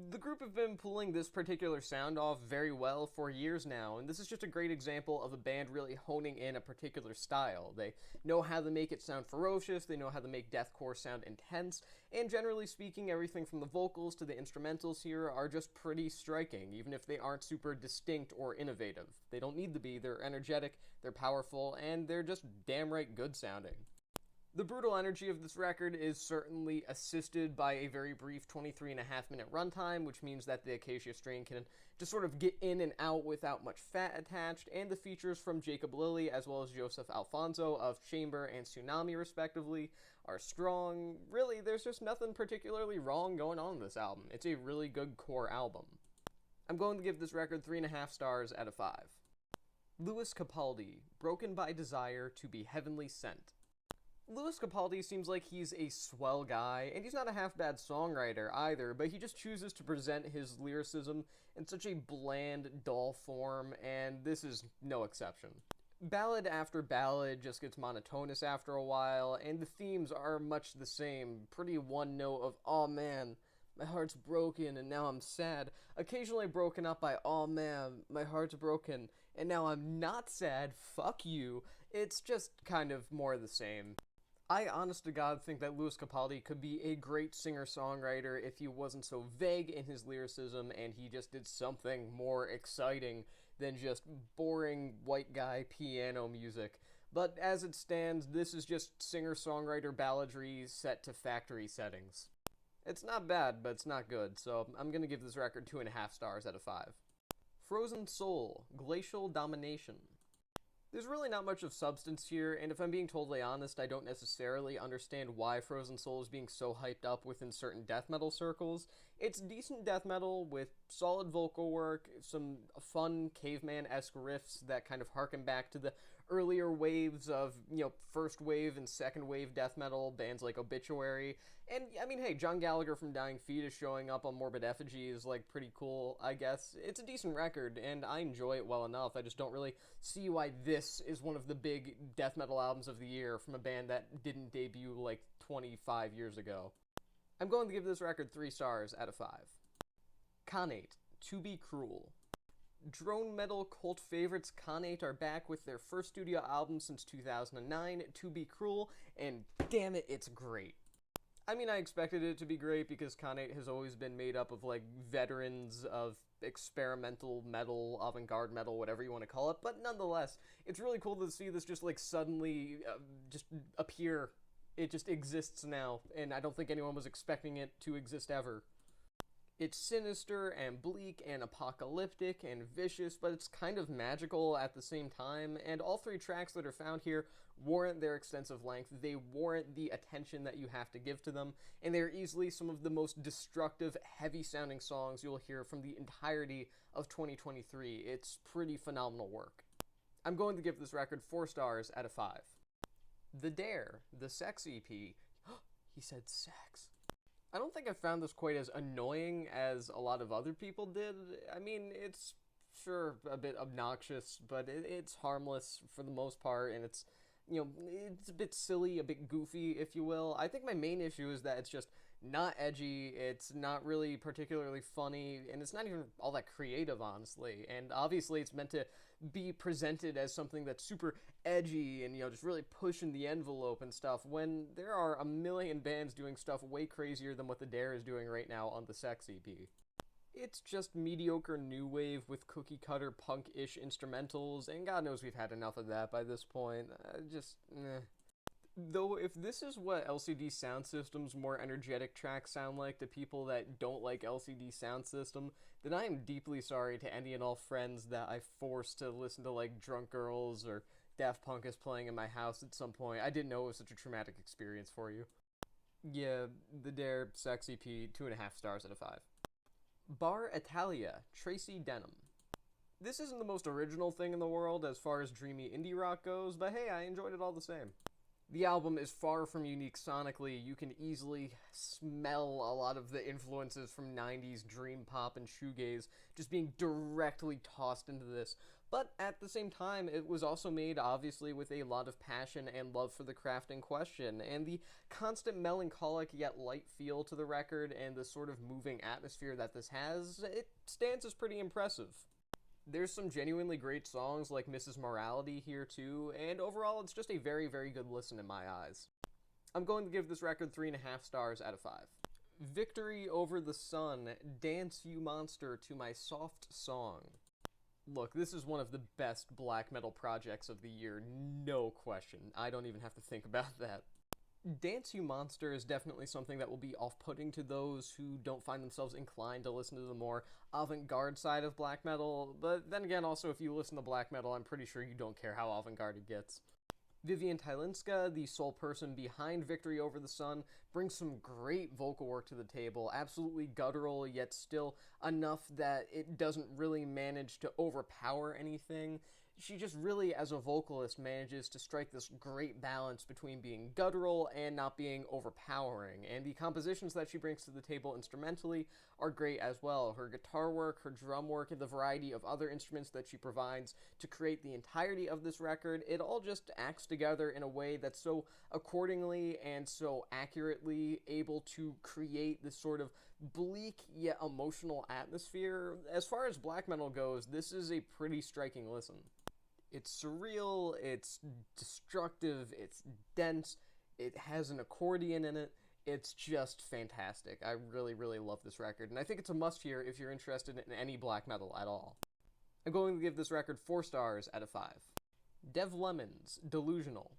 The group have been pulling this particular sound off very well for years now, and this is just a great example of a band really honing in a particular style. They know how to make it sound ferocious, they know how to make deathcore sound intense, and generally speaking, everything from the vocals to the instrumentals here are just pretty striking, even if they aren't super distinct or innovative. They don't need to be, they're energetic, they're powerful, and they're just damn right good sounding. The brutal energy of this record is certainly assisted by a very brief 23.5-minute runtime, which means that the Acacia Strain can just sort of get in and out without much fat attached, and the features from Jacob Lilly as well as Joseph Alfonso of Chamber and Tsunami respectively are strong. Really, there's just nothing particularly wrong going on in this album. It's a really good core album. I'm going to give this record 3.5 stars out of 5. Lewis Capaldi, Broken by Desire to be Heavenly Sent. Lewis Capaldi seems like he's a swell guy, and he's not a half-bad songwriter either, but he just chooses to present his lyricism in such a bland, dull form, and this is no exception. Ballad after ballad just gets monotonous after a while, and the themes are much the same, pretty one note of, "Aw man, my heart's broken and now I'm sad," occasionally broken up by, "Aw man, my heart's broken and now I'm not sad, fuck you." It's just kind of more of the same. I, honest to God, think that Lewis Capaldi could be a great singer-songwriter if he wasn't so vague in his lyricism and he just did something more exciting than just boring white guy piano music. But as it stands, this is just singer-songwriter balladry set to factory settings. It's not bad, but it's not good, so I'm gonna give this record 2.5 stars out of 5. Frozen Soul, Glacial Domination. There's really not much of substance here, and if I'm being totally honest, I don't necessarily understand why Frozen Soul is being so hyped up within certain death metal circles. It's decent death metal with solid vocal work, some fun caveman-esque riffs that kind of harken back to the earlier waves of, first wave and second wave death metal, bands like Obituary. And, I mean, hey, John Gallagher from Dying Fetus showing up on Morbid Effigy is, pretty cool, I guess. It's a decent record, and I enjoy it well enough. I just don't really see why this is one of the big death metal albums of the year from a band that didn't debut, 25 years ago. I'm going to give this record 3 stars out of 5. Khanate, To Be Cruel. Drone metal cult favorites Khanate are back with their first studio album since 2009, To Be Cruel, and damn it, it's great. I mean, I expected it to be great because Khanate has always been made up of, veterans of experimental metal, avant-garde metal, whatever you want to call it, but nonetheless, it's really cool to see this just, suddenly just appear. It just exists now, and I don't think anyone was expecting it to exist ever. It's sinister and bleak and apocalyptic and vicious, but it's kind of magical at the same time, and all 3 tracks that are found here warrant their extensive length. They warrant the attention that you have to give to them, and they're easily some of the most destructive, heavy-sounding songs you'll hear from the entirety of 2023. It's pretty phenomenal work. I'm going to give this record 4 stars out of 5. The Dare, the Sex EP. He said sex. I don't think I found this quite as annoying as a lot of other people did. I mean, it's sure a bit obnoxious, but it's harmless for the most part, and it's, it's a bit silly, a bit goofy, if you will. I think my main issue is that it's just not edgy, it's not really particularly funny, and it's not even all that creative, honestly. And obviously it's meant to be presented as something that's super edgy and, just really pushing the envelope and stuff, when there are a million bands doing stuff way crazier than what The Dare is doing right now on the Sex EP. It's just mediocre new wave with cookie-cutter punk-ish instrumentals, and God knows we've had enough of that by this point. Though, if this is what LCD Sound System's more energetic tracks sound like to people that don't like LCD Sound System, then I am deeply sorry to any and all friends that I forced to listen to, like, Drunk Girls or Daft Punk is playing in my house at some point. I didn't know it was such a traumatic experience for you. Yeah, The Dare, Sex EP, 2.5 stars out of 5. Bar Italia, Tracy Denham. This isn't the most original thing in the world as far as dreamy indie rock goes, but hey, I enjoyed it all the same. The album is far from unique sonically. You can easily smell a lot of the influences from 90s dream pop and shoegaze just being directly tossed into this. But at the same time, it was also made, obviously, with a lot of passion and love for the craft in question, and the constant melancholic yet light feel to the record and the sort of moving atmosphere that this has, it stands as pretty impressive. There's some genuinely great songs like Mrs. Morality here too, and overall it's just a very, very good listen in my eyes. I'm going to give this record 3.5 stars out of 5. Victory Over the Sun, Dance You Monster to My Soft Song. Look, this is one of the best black metal projects of the year, no question. I don't even have to think about that. Dance You Monster is definitely something that will be off-putting to those who don't find themselves inclined to listen to the more avant-garde side of black metal, but then again, also, if you listen to black metal, I'm pretty sure you don't care how avant-garde it gets. Vivian Tylinska, the sole person behind Victory Over the Sun, brings some great vocal work to the table, absolutely guttural, yet still enough that it doesn't really manage to overpower anything. She just really, as a vocalist, manages to strike this great balance between being guttural and not being overpowering, and the compositions that she brings to the table instrumentally are great as well. Her guitar work, her drum work, and the variety of other instruments that she provides to create the entirety of this record, it all just acts together in a way that's so accordingly and so accurately able to create this sort of bleak yet emotional atmosphere. As far as black metal goes, this is a pretty striking listen. It's surreal, it's destructive, it's dense, it has an accordion in it, it's just fantastic. I really, really love this record, and I think it's a must-hear if you're interested in any black metal at all. I'm going to give this record 4 stars out of 5. Dev Lemons, Delusional.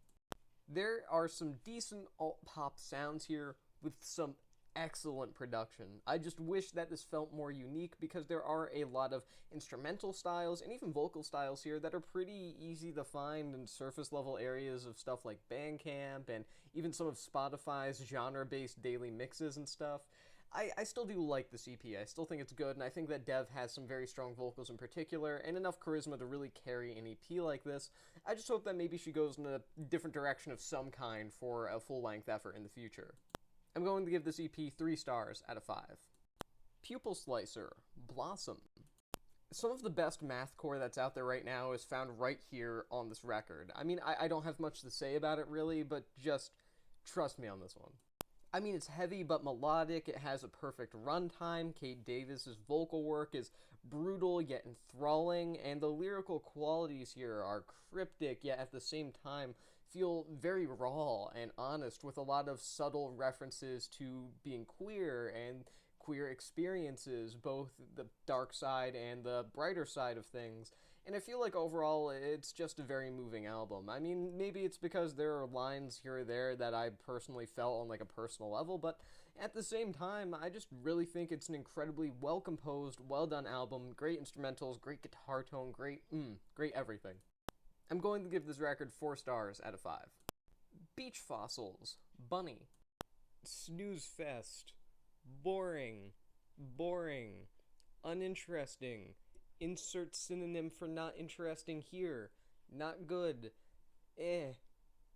There are some decent alt-pop sounds here with some excellent production. I just wish that this felt more unique because there are a lot of instrumental styles and even vocal styles here that are pretty easy to find in surface level areas of stuff like Bandcamp and even some of Spotify's genre-based daily mixes and stuff. I still do like this EP. I still think it's good, and I think that Dev has some very strong vocals in particular and enough charisma to really carry an EP like this. I just hope that maybe she goes in a different direction of some kind for a full-length effort in the future. I'm going to give this EP 3 stars out of 5. Pupil Slicer, Blossom. Some of the best mathcore that's out there right now is found right here on this record. I mean, I don't have much to say about it really, but just trust me on this one. I mean, it's heavy but melodic, it has a perfect runtime, Kate Davis's vocal work is brutal yet enthralling, and the lyrical qualities here are cryptic yet at the same time feel very raw and honest, with a lot of subtle references to being queer and queer experiences, both the dark side and the brighter side of things. And I feel like overall it's just a very moving album. I mean, maybe it's because there are lines here or there that I personally felt on like a personal level, but at the same time, I just really think it's an incredibly well-composed, well-done album, great instrumentals, great guitar tone, great everything. I'm going to give this record 4 stars out of 5. Beach Fossils, Bunny. Snooze fest. Boring. Uninteresting. Insert synonym for not interesting here. Not good.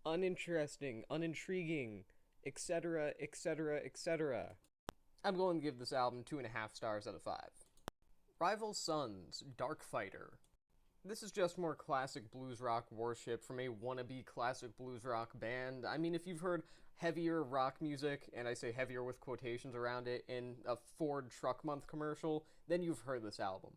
Uninteresting. Unintriguing. etc., etc., etc. I'm going to give this album 2.5 stars out of 5. Rival Sons, Dark Fighter. This is just more classic blues rock worship from a wannabe classic blues rock band. I mean, if you've heard heavier rock music, and I say heavier with quotations around it, in a Ford Truck Month commercial, then you've heard this album.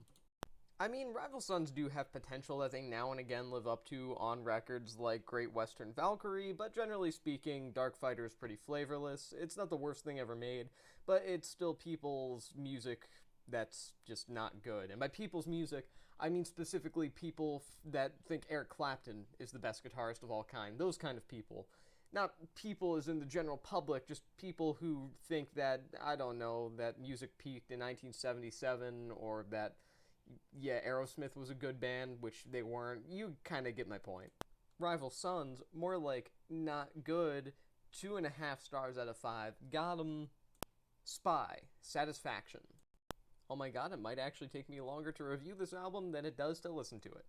I mean, Rival Sons do have potential that they now and again live up to on records like Great Western Valkyrie, but generally speaking, Dark Fighter is pretty flavorless. It's not the worst thing ever made, but it's still people's music that's just not good. And by people's music, I mean specifically people that think Eric Clapton is the best guitarist of all kind. Those kind of people. Not people as in the general public, just people who think that, I don't know, that music peaked in 1977, or that, yeah, Aerosmith was a good band, which they weren't. You kind of get my point. Rival Sons, more like not good, 2.5 stars out of 5. Got 'em. Spy, Satisfaction. Oh my god, it might actually take me longer to review this album than it does to listen to it.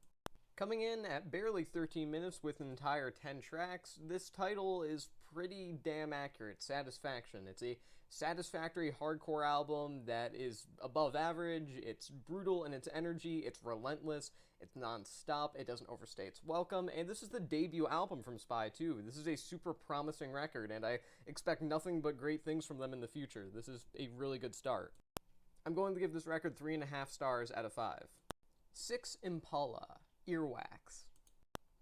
Coming in at barely 13 minutes with an entire 10 tracks, this title is pretty damn accurate. Satisfaction. It's a satisfactory hardcore album that is above average, it's brutal in its energy, it's relentless, it's non-stop, it doesn't overstay its welcome, and this is the debut album from Spy too. This is a super promising record, and I expect nothing but great things from them in the future. This is a really good start. I'm going to give this record 3.5 stars out of 5. Six Impala, Earwax.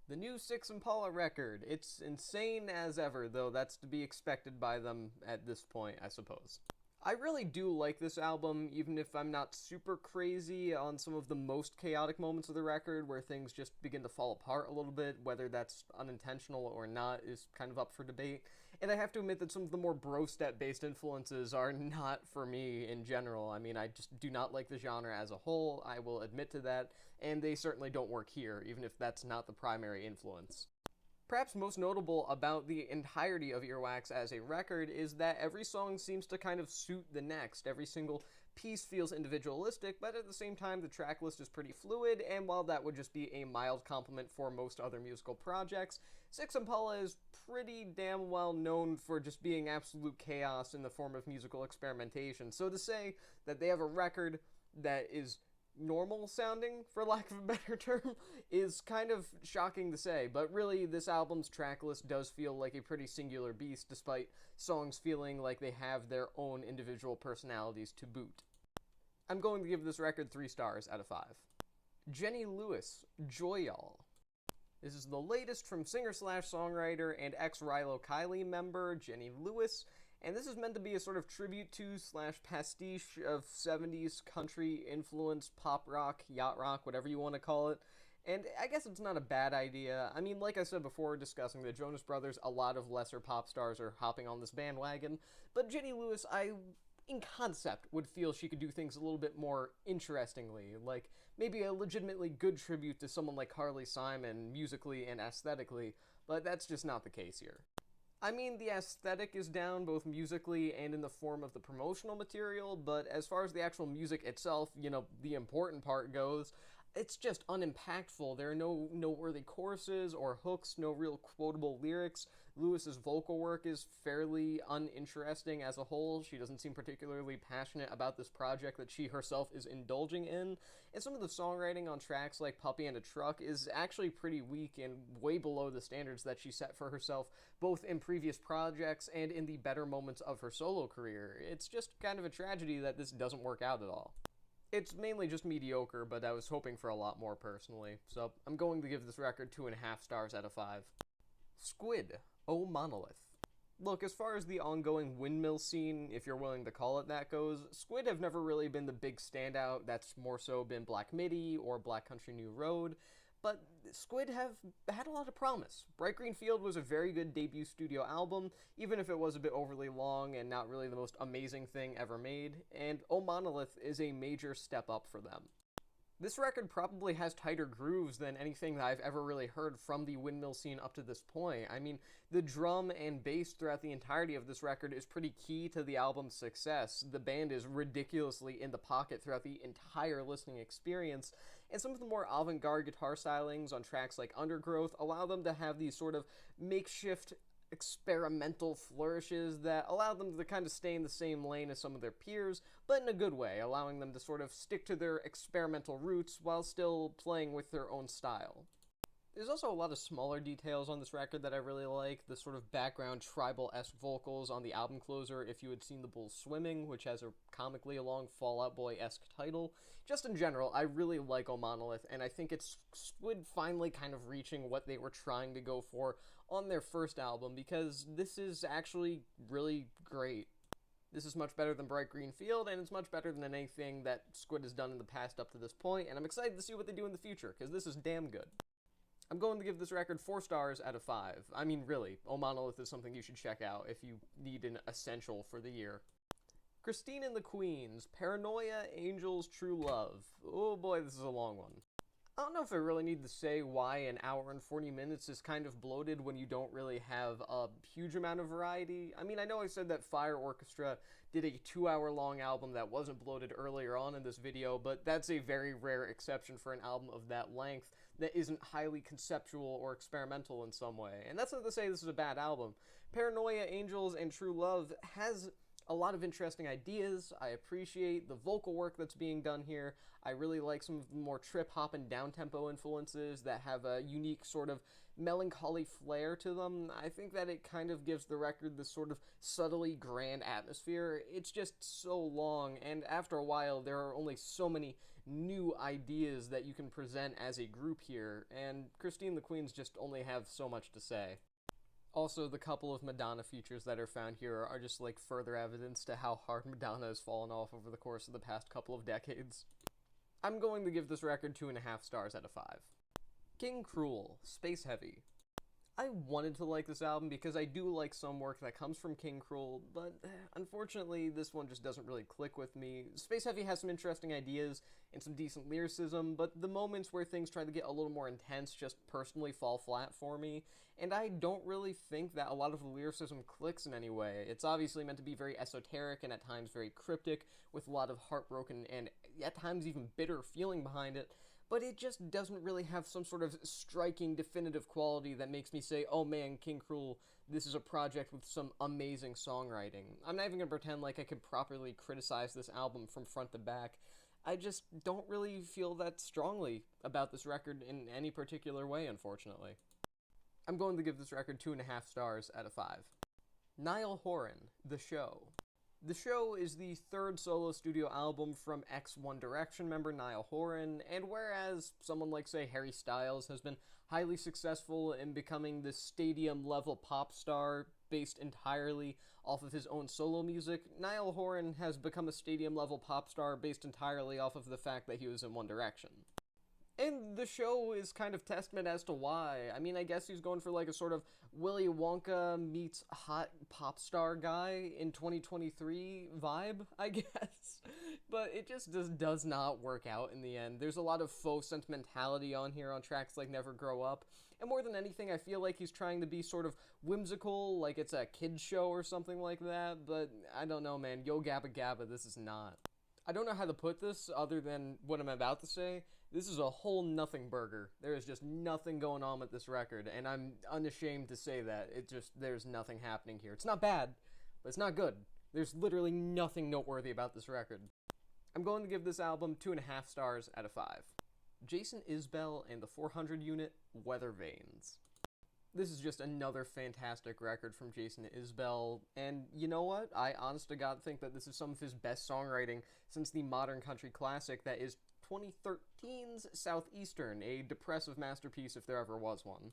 The new Six Impala record. It's insane as ever, though that's to be expected by them at this point, I suppose. I really do like this album, even if I'm not super crazy on some of the most chaotic moments of the record, where things just begin to fall apart a little bit. Whether that's unintentional or not is kind of up for debate. And I have to admit that some of the more bro-step-based influences are not for me in general. I mean, I just do not like the genre as a whole, I will admit to that, and they certainly don't work here, even if that's not the primary influence. Perhaps most notable about the entirety of Earwax as a record is that every song seems to kind of suit the next. Every single piece feels individualistic, but at the same time the track list is pretty fluid, and while that would just be a mild compliment for most other musical projects, Six Impala is pretty damn well known for just being absolute chaos in the form of musical experimentation. So to say that they have a record that is normal sounding, for lack of a better term, is kind of shocking to say, but really this album's track list does feel like a pretty singular beast, despite songs feeling like they have their own individual personalities to boot. I'm going to give this record 3 stars out of 5. Jenny Lewis, Joyall. This is the latest from singer-slash-songwriter and ex-Rilo Kiley member Jenny Lewis, and this is meant to be a sort of tribute to / pastiche of 70s country influence, pop rock, yacht rock, whatever you want to call it. And I guess it's not a bad idea. I mean, like I said before discussing the Jonas Brothers, a lot of lesser pop stars are hopping on this bandwagon, but Jenny Lewis, in concept, would feel she could do things a little bit more interestingly, like maybe a legitimately good tribute to someone like Carly Simon, musically and aesthetically, but that's just not the case here. I mean, the aesthetic is down both musically and in the form of the promotional material, but as far as the actual music itself, you know, the important part goes, it's just unimpactful. There are no noteworthy choruses or hooks, no real quotable lyrics. Lewis's vocal work is fairly uninteresting as a whole. She doesn't seem particularly passionate about this project that she herself is indulging in. And some of the songwriting on tracks like Puppy and a Truck is actually pretty weak and way below the standards that she set for herself, both in previous projects and in the better moments of her solo career. It's just kind of a tragedy that this doesn't work out at all. It's mainly just mediocre, but I was hoping for a lot more personally, so I'm going to give this record 2.5 stars out of 5. Squid, O Monolith. Look, as far as the ongoing windmill scene, if you're willing to call it that, goes, Squid have never really been the big standout. That's more so been Black Midi or Black Country New Road, but Squid have had a lot of promise. Bright Green Field was a very good debut studio album, even if it was a bit overly long and not really the most amazing thing ever made, and O Monolith is a major step up for them. This record probably has tighter grooves than anything that I've ever really heard from the windmill scene up to this point. I mean, the drum and bass throughout the entirety of this record is pretty key to the album's success. The band is ridiculously in the pocket throughout the entire listening experience, and some of the more avant-garde guitar stylings on tracks like Undergrowth allow them to have these sort of makeshift experimental flourishes that allow them to kind of stay in the same lane as some of their peers, but in a good way, allowing them to sort of stick to their experimental roots while still playing with their own style. There's also a lot of smaller details on this record that I really like. The sort of background tribal-esque vocals on the album closer, If You Had Seen the Bulls Swimming, which has a comically long Fall Out Boy-esque title. Just in general, I really like O Monolith, and I think it's Squid finally kind of reaching what they were trying to go for on their first album, because this is actually really great. This is much better than Bright Green Field, and it's much better than anything that Squid has done in the past up to this point, and I'm excited to see what they do in the future, because this is damn good. I'm going to give this record 4 stars out of 5. I mean, really, O Monolith is something you should check out if you need an essential for the year. Christine and the Queens, Paranoia, Angels, True Love. Oh boy, this is a long one. I don't know if I really need to say why an hour and 40 minutes is kind of bloated when you don't really have a huge amount of variety. I mean, I know I said that Fire Orchestra did a 2-hour-long album that wasn't bloated earlier on in this video, but that's a very rare exception for an album of that length that isn't highly conceptual or experimental in some way. And that's not to say this is a bad album. Paranoia, Angels, and True Love has a lot of interesting ideas. I appreciate the vocal work that's being done here. I really like some of the more trip-hop and down-tempo influences that have a unique sort of melancholy flair to them. I think that it kind of gives the record this sort of subtly grand atmosphere. It's just so long, and after a while, there are only so many new ideas that you can present as a group here, and Christine and the Queens just only have so much to say. Also, the couple of Madonna features that are found here are just like further evidence to how hard Madonna has fallen off over the course of the past couple of decades. I'm going to give this record 2.5 stars out of 5. King Cruel, Space Heavy. I wanted to like this album because I do like some work that comes from King Cruel, but unfortunately this one just doesn't really click with me. Space Heavy has some interesting ideas and some decent lyricism, but the moments where things try to get a little more intense just personally fall flat for me, and I don't really think that a lot of the lyricism clicks in any way. It's obviously meant to be very esoteric and at times very cryptic, with a lot of heartbroken and at times even bitter feeling behind it, but it just doesn't really have some sort of striking, definitive quality that makes me say, oh man, King Cruel, this is a project with some amazing songwriting. I'm not even gonna pretend like I could properly criticize this album from front to back. I just don't really feel that strongly about this record in any particular way, unfortunately. I'm going to give this record 2.5 stars out of 5. Niall Horan, The Show. The Show is the third solo studio album from ex-One Direction member Niall Horan, and whereas someone like, say, Harry Styles has been highly successful in becoming this stadium-level pop star based entirely off of his own solo music, Niall Horan has become a stadium-level pop star based entirely off of the fact that he was in One Direction. And The Show is kind of testament as to why. I mean, I guess he's going for like a sort of Willy Wonka meets hot pop star guy in 2023 vibe, I guess. But it just does not work out in the end. There's a lot of faux sentimentality on here on tracks like Never Grow Up. And more than anything, I feel like he's trying to be sort of whimsical, like it's a kid's show or something like that. But I don't know, man. Yo Gabba Gabba, this is not. I don't know how to put this other than what I'm about to say. This is a whole nothing burger. There is just nothing going on with this record, and I'm unashamed to say that. There's nothing happening here. It's not bad, but it's not good. There's literally nothing noteworthy about this record. I'm going to give this album 2.5 stars out of 5. Jason Isbell and the 400 Unit, Weather Vanes. This is just another fantastic record from Jason Isbell, and you know what? I honest to God think that this is some of his best songwriting since the modern country classic that is 2013's Southeastern, a depressive masterpiece if there ever was one.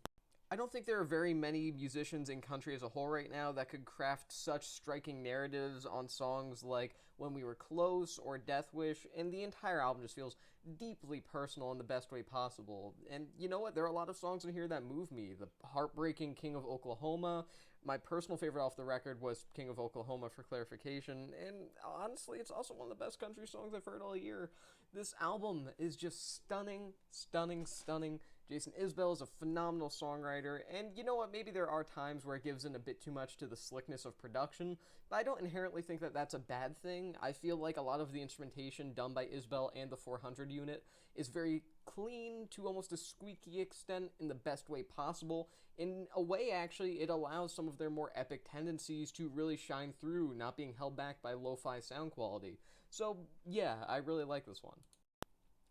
I don't think there are very many musicians in country as a whole right now that could craft such striking narratives on songs like When We Were Close or Death Wish, and the entire album just feels deeply personal in the best way possible. And you know what? There are a lot of songs in here that move me. The heartbreaking King of Oklahoma. My personal favorite off the record was King of Oklahoma, for clarification, and honestly, it's also one of the best country songs I've heard all year. This album is just stunning, stunning, stunning, Jason Isbell is a phenomenal songwriter, and you know what, maybe there are times where it gives in a bit too much to the slickness of production, but I don't inherently think that that's a bad thing. I feel like a lot of the instrumentation done by Isbell and the 400 unit is very clean to almost a squeaky extent in the best way possible. In a way, actually, it allows some of their more epic tendencies to really shine through, not being held back by lo-fi sound quality. So, yeah, I really like this one.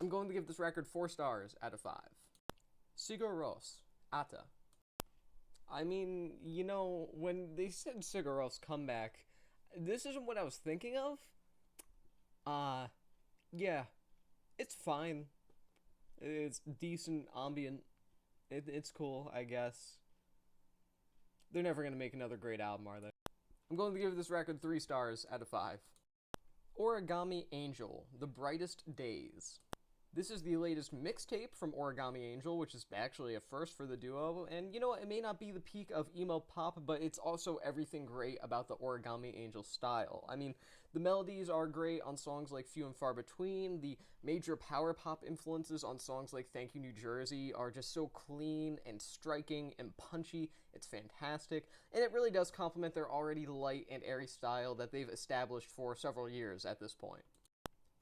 I'm going to give this record 4 stars out of 5. Sigur Rós, Ata. I mean, you know, when they said Sigur Rós comeback, this isn't what I was thinking of. Yeah, it's fine. It's decent ambient. It's cool, I guess. They're never gonna make another great album, are they? I'm going to give this record 3 stars out of 5. Origami Angel, The Brightest Days. This is the latest mixtape from Origami Angel, which is actually a first for the duo, and you know what, it may not be the peak of emo pop, but it's also everything great about the Origami Angel style. I mean, the melodies are great on songs like Few and Far Between, the major power pop influences on songs like Thank You New Jersey are just so clean and striking and punchy, it's fantastic, and it really does complement their already light and airy style that they've established for several years at this point.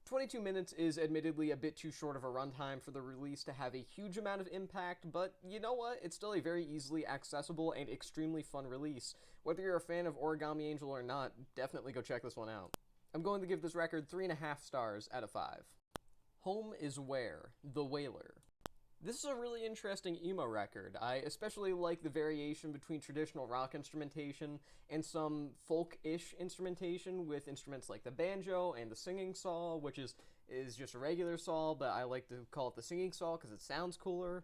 22 minutes is admittedly a bit too short of a runtime for the release to have a huge amount of impact, but you know what? It's still a very easily accessible and extremely fun release. Whether you're a fan of Origami Angel or not, definitely go check this one out. I'm going to give this record 3.5 stars out of 5. Home is Where, The Wailer. This is a really interesting emo record. I especially like the variation between traditional rock instrumentation and some folk-ish instrumentation with instruments like the banjo and the singing saw, which is just a regular saw, but I like to call it the singing saw because it sounds cooler.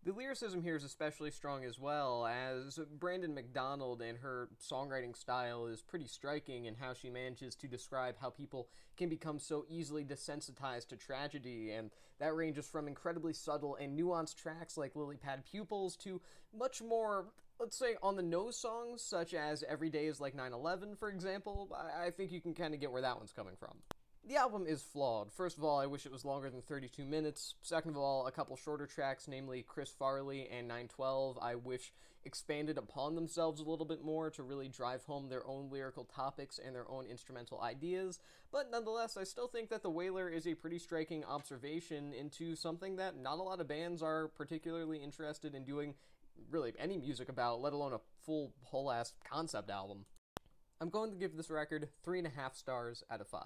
The lyricism here is especially strong as well, as Brandon McDonald and her songwriting style is pretty striking in how she manages to describe how people can become so easily desensitized to tragedy, and that ranges from incredibly subtle and nuanced tracks like Lily Pad Pupils to much more, let's say, on-the-nose songs, such as Every Day is Like 9/11, for example. I think you can kind of get where that one's coming from. The album is flawed. First of all, I wish it was longer than 32 minutes. Second of all, a couple shorter tracks, namely Chris Farley and 912, I wish expanded upon themselves a little bit more to really drive home their own lyrical topics and their own instrumental ideas. But nonetheless, I still think that The Wailer is a pretty striking observation into something that not a lot of bands are particularly interested in doing really any music about, let alone a full, whole-ass concept album. I'm going to give this record 3.5 stars out of 5.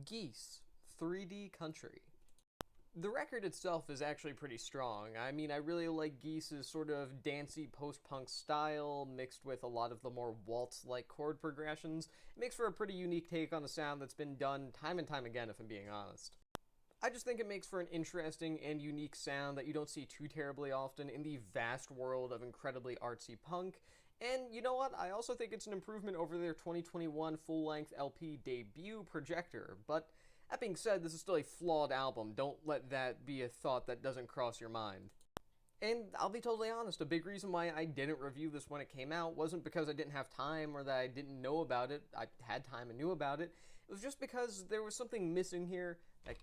Geese, 3D Country. The record itself is actually pretty strong. I mean, I really like Geese's sort of dancey post-punk style, mixed with a lot of the more waltz-like chord progressions. It makes for a pretty unique take on a sound that's been done time and time again, if I'm being honest. I just think it makes for an interesting and unique sound that you don't see too terribly often in the vast world of incredibly artsy punk. And you know what? I also think it's an improvement over their 2021 full-length LP debut, Projector. But that being said, this is still a flawed album. Don't let that be a thought that doesn't cross your mind. And I'll be totally honest, a big reason why I didn't review this when it came out wasn't because I didn't have time or that I didn't know about it. I had time and knew about it. It was just because there was something missing here that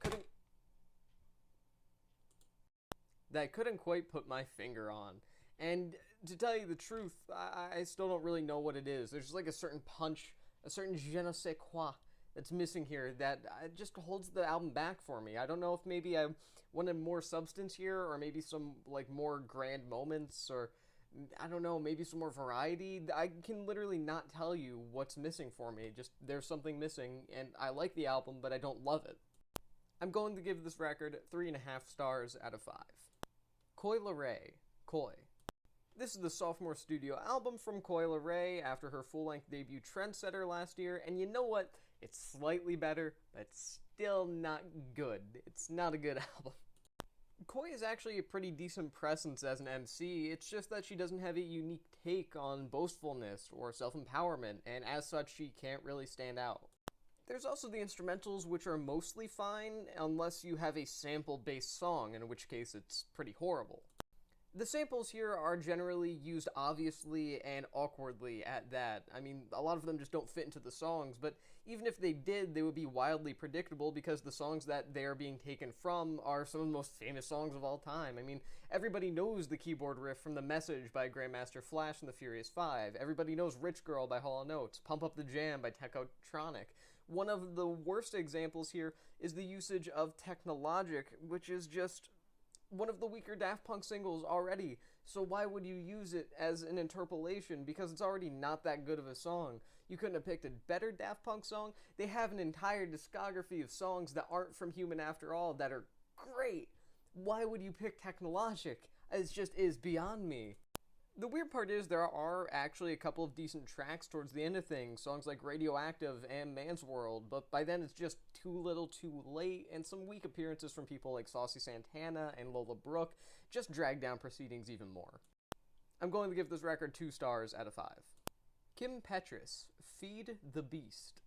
I couldn't quite put my finger on. And to tell you the truth, I still don't really know what it is. There's like a certain punch, a certain je ne sais quoi that's missing here that just holds the album back for me. I don't know if maybe I wanted more substance here, or maybe some like more grand moments, or I don't know, maybe some more variety. I can literally not tell you what's missing for me. Just there's something missing, and I like the album, but I don't love it. I'm going to give this record 3.5 stars out of 5. Coi Leray, Coi. This is the sophomore studio album from Coi Leray after her full-length debut Trendsetter last year, and you know what? It's slightly better, but it's still not good. It's not a good album. Coi is actually a pretty decent presence as an MC, it's just that she doesn't have a unique take on boastfulness or self-empowerment, and as such she can't really stand out. There's also the instrumentals, which are mostly fine, unless you have a sample-based song, in which case it's pretty horrible. The samples here are generally used obviously and awkwardly at that. I mean, a lot of them just don't fit into the songs, but even if they did, they would be wildly predictable because the songs that they are being taken from are some of the most famous songs of all time. I mean, everybody knows the keyboard riff from The Message by Grandmaster Flash and the Furious Five. Everybody knows Rich Girl by Hall & Oates, Pump Up the Jam by Technotronic. One of the worst examples here is the usage of Technologic, which is just one of the weaker Daft Punk singles already, so why would you use it as an interpolation, because it's already not that good of a song? You couldn't have picked a better Daft Punk song? They have an entire discography of songs that aren't from Human After All that are great. Why would you pick Technologic? It just is beyond me. The weird part is there are actually a couple of decent tracks towards the end of things, songs like Radioactive and Man's World, but by then it's just too little too late, and some weak appearances from people like Saucy Santana and Lola Brooke just drag down proceedings even more. I'm going to give this record 2 stars out of 5. Kim Petras, Feed the Beast.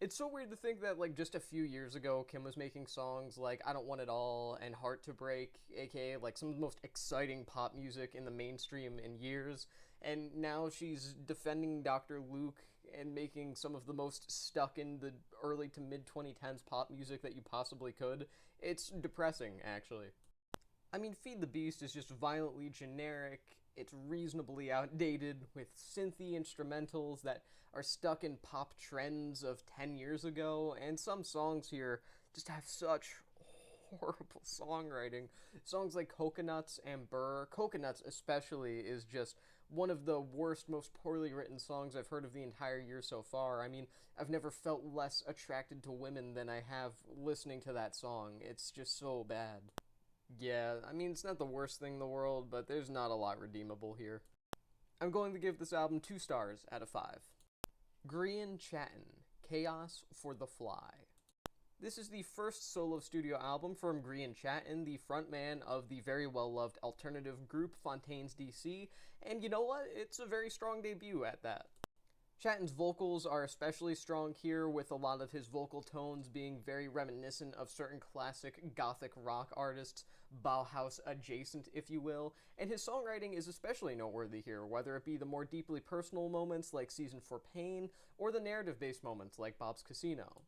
It's so weird to think that, like, just a few years ago, Kim was making songs like I Don't Want It All and Heart to Break, aka, like, some of the most exciting pop music in the mainstream in years, and now she's defending Dr. Luke and making some of the most stuck in the early to mid-2010s pop music that you possibly could. It's depressing, actually. I mean, Feed the Beast is just violently generic. It's reasonably outdated, with synthy instrumentals that are stuck in pop trends of 10 years ago, and some songs here just have such horrible songwriting. Songs like Coconuts and Burr, Coconuts especially, is just one of the worst, most poorly written songs I've heard of the entire year so far. I mean, I've never felt less attracted to women than I have listening to that song. It's just so bad. Yeah, I mean, it's not the worst thing in the world, but there's not a lot redeemable here. I'm going to give this album 2 stars out of 5. Grian Chatten, Chaos for the Fly. This is the first solo studio album from Grian Chatten, the frontman of the very well-loved alternative group Fontaines DC, and you know what? It's a very strong debut at that. Chatten's vocals are especially strong here, with a lot of his vocal tones being very reminiscent of certain classic gothic rock artists, Bauhaus adjacent, if you will, and his songwriting is especially noteworthy here, whether it be the more deeply personal moments like Season for Pain, or the narrative-based moments like Bob's Casino.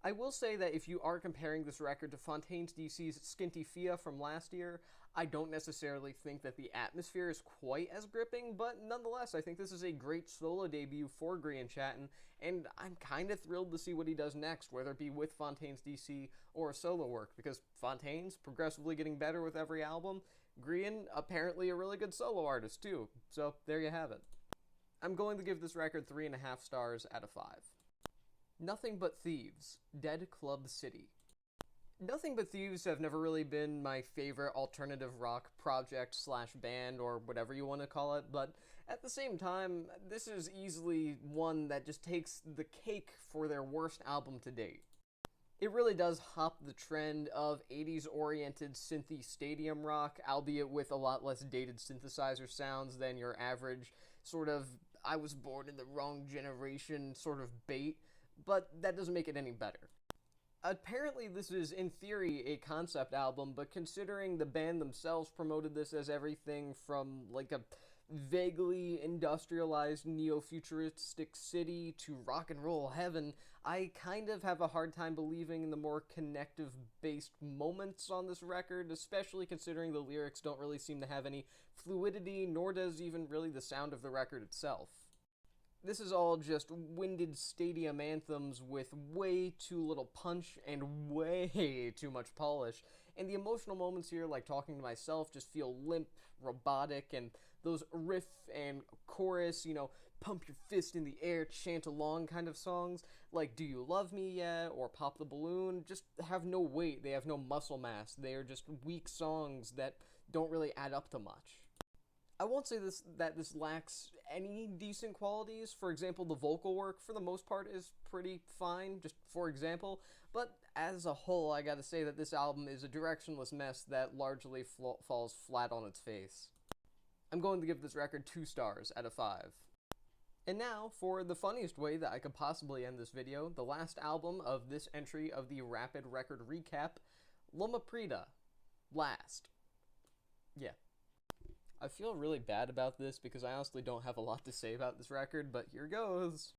I will say that if you are comparing this record to Fontaines DC's Skinty Fia from last year, I don't necessarily think that the atmosphere is quite as gripping, but nonetheless, I think this is a great solo debut for Grian Chatten, and I'm kind of thrilled to see what he does next, whether it be with Fontaines DC or solo work, because Fontaines progressively getting better with every album. Grian, apparently a really good solo artist too, so there you have it. I'm going to give this record 3.5 stars out of 5. Nothing But Thieves, Dead Club City. Nothing But Thieves have never really been my favorite alternative rock project slash band, or whatever you want to call it, but at the same time, this is easily one that just takes the cake for their worst album to date. It really does hop the trend of 80s-oriented synthy stadium rock, albeit with a lot less dated synthesizer sounds than your average sort of I was born in the wrong generation sort of bait, but that doesn't make it any better. Apparently this is, in theory, a concept album, but considering the band themselves promoted this as everything from, like, a vaguely industrialized neo-futuristic city to rock and roll heaven, I kind of have a hard time believing in the more connective-based moments on this record, especially considering the lyrics don't really seem to have any fluidity, nor does even really the sound of the record itself. This is all just winded stadium anthems with way too little punch and way too much polish, and the emotional moments here, like Talking to Myself, just feel limp, robotic, and those riff and chorus, pump your fist in the air, chant along kind of songs, like Do You Love Me Yet, or Pop the Balloon, just have no weight, they have no muscle mass, they are just weak songs that don't really add up to much. I won't say that this lacks any decent qualities. For example, the vocal work, for the most part, is pretty fine, just for example. But as a whole, I gotta say that this album is a directionless mess that largely falls flat on its face. I'm going to give this record 2 stars out of 5. And now, for the funniest way that I could possibly end this video, the last album of this entry of the Rapid Record Recap, Loma Prida. Last. Yeah. I feel really bad about this because I honestly don't have a lot to say about this record, but here goes.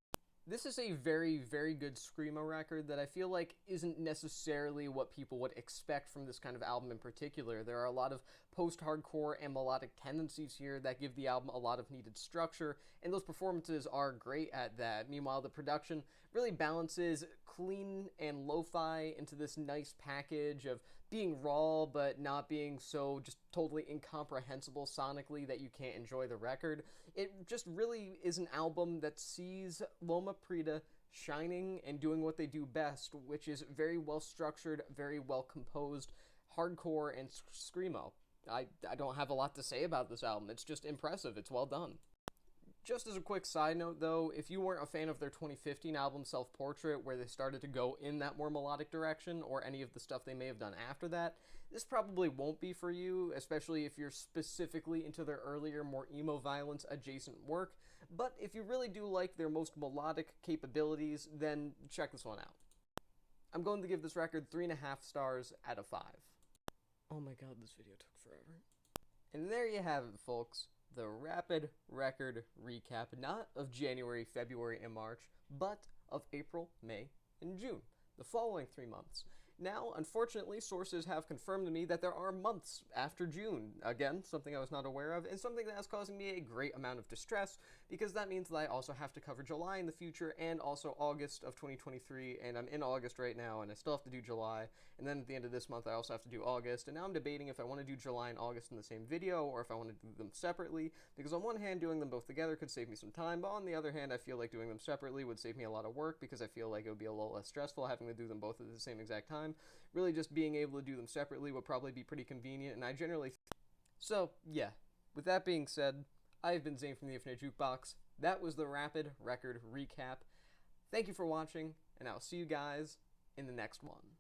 This is a very, very good Screamo record that I feel like isn't necessarily what people would expect from this kind of album in particular. There are a lot of post-hardcore and melodic tendencies here that give the album a lot of needed structure, and those performances are great at that. Meanwhile, the production really balances clean and lo-fi into this nice package of being raw but not being so just totally incomprehensible sonically that you can't enjoy the record. It just really is an album that sees Loma Prieta shining and doing what they do best, which is very well structured, very well composed, hardcore, and screamo. I don't have a lot to say about this album. It's just impressive. It's well done. Just as a quick side note, though, if you weren't a fan of their 2015 album Self-Portrait, where they started to go in that more melodic direction, or any of the stuff they may have done after that, this probably won't be for you, especially if you're specifically into their earlier, more emo violence adjacent work. But if you really do like their most melodic capabilities, then check this one out. I'm going to give this record 3.5 stars out of 5. Oh my god, this video took forever. And there you have it, folks. The rapid record recap, not of January, February, and March, but of April, May, and June, the following 3 months. Now, unfortunately, sources have confirmed to me that there are months after June. Again, something I was not aware of, and something that is causing me a great amount of distress, because that means that I also have to cover July in the future, and also August of 2023, and I'm in August right now, and I still have to do July, and then at the end of this month I also have to do August, and now I'm debating if I want to do July and August in the same video, or if I want to do them separately, because on one hand, doing them both together could save me some time, but on the other hand, I feel like doing them separately would save me a lot of work, because I feel like it would be a little less stressful having to do them both at the same exact time. Really just being able to do them separately would probably be pretty convenient, and I generally... So, yeah. With that being said, I've been Zane from the Infinite Jukebox. That was the Rapid Record Recap. Thank you for watching, and I'll see you guys in the next one.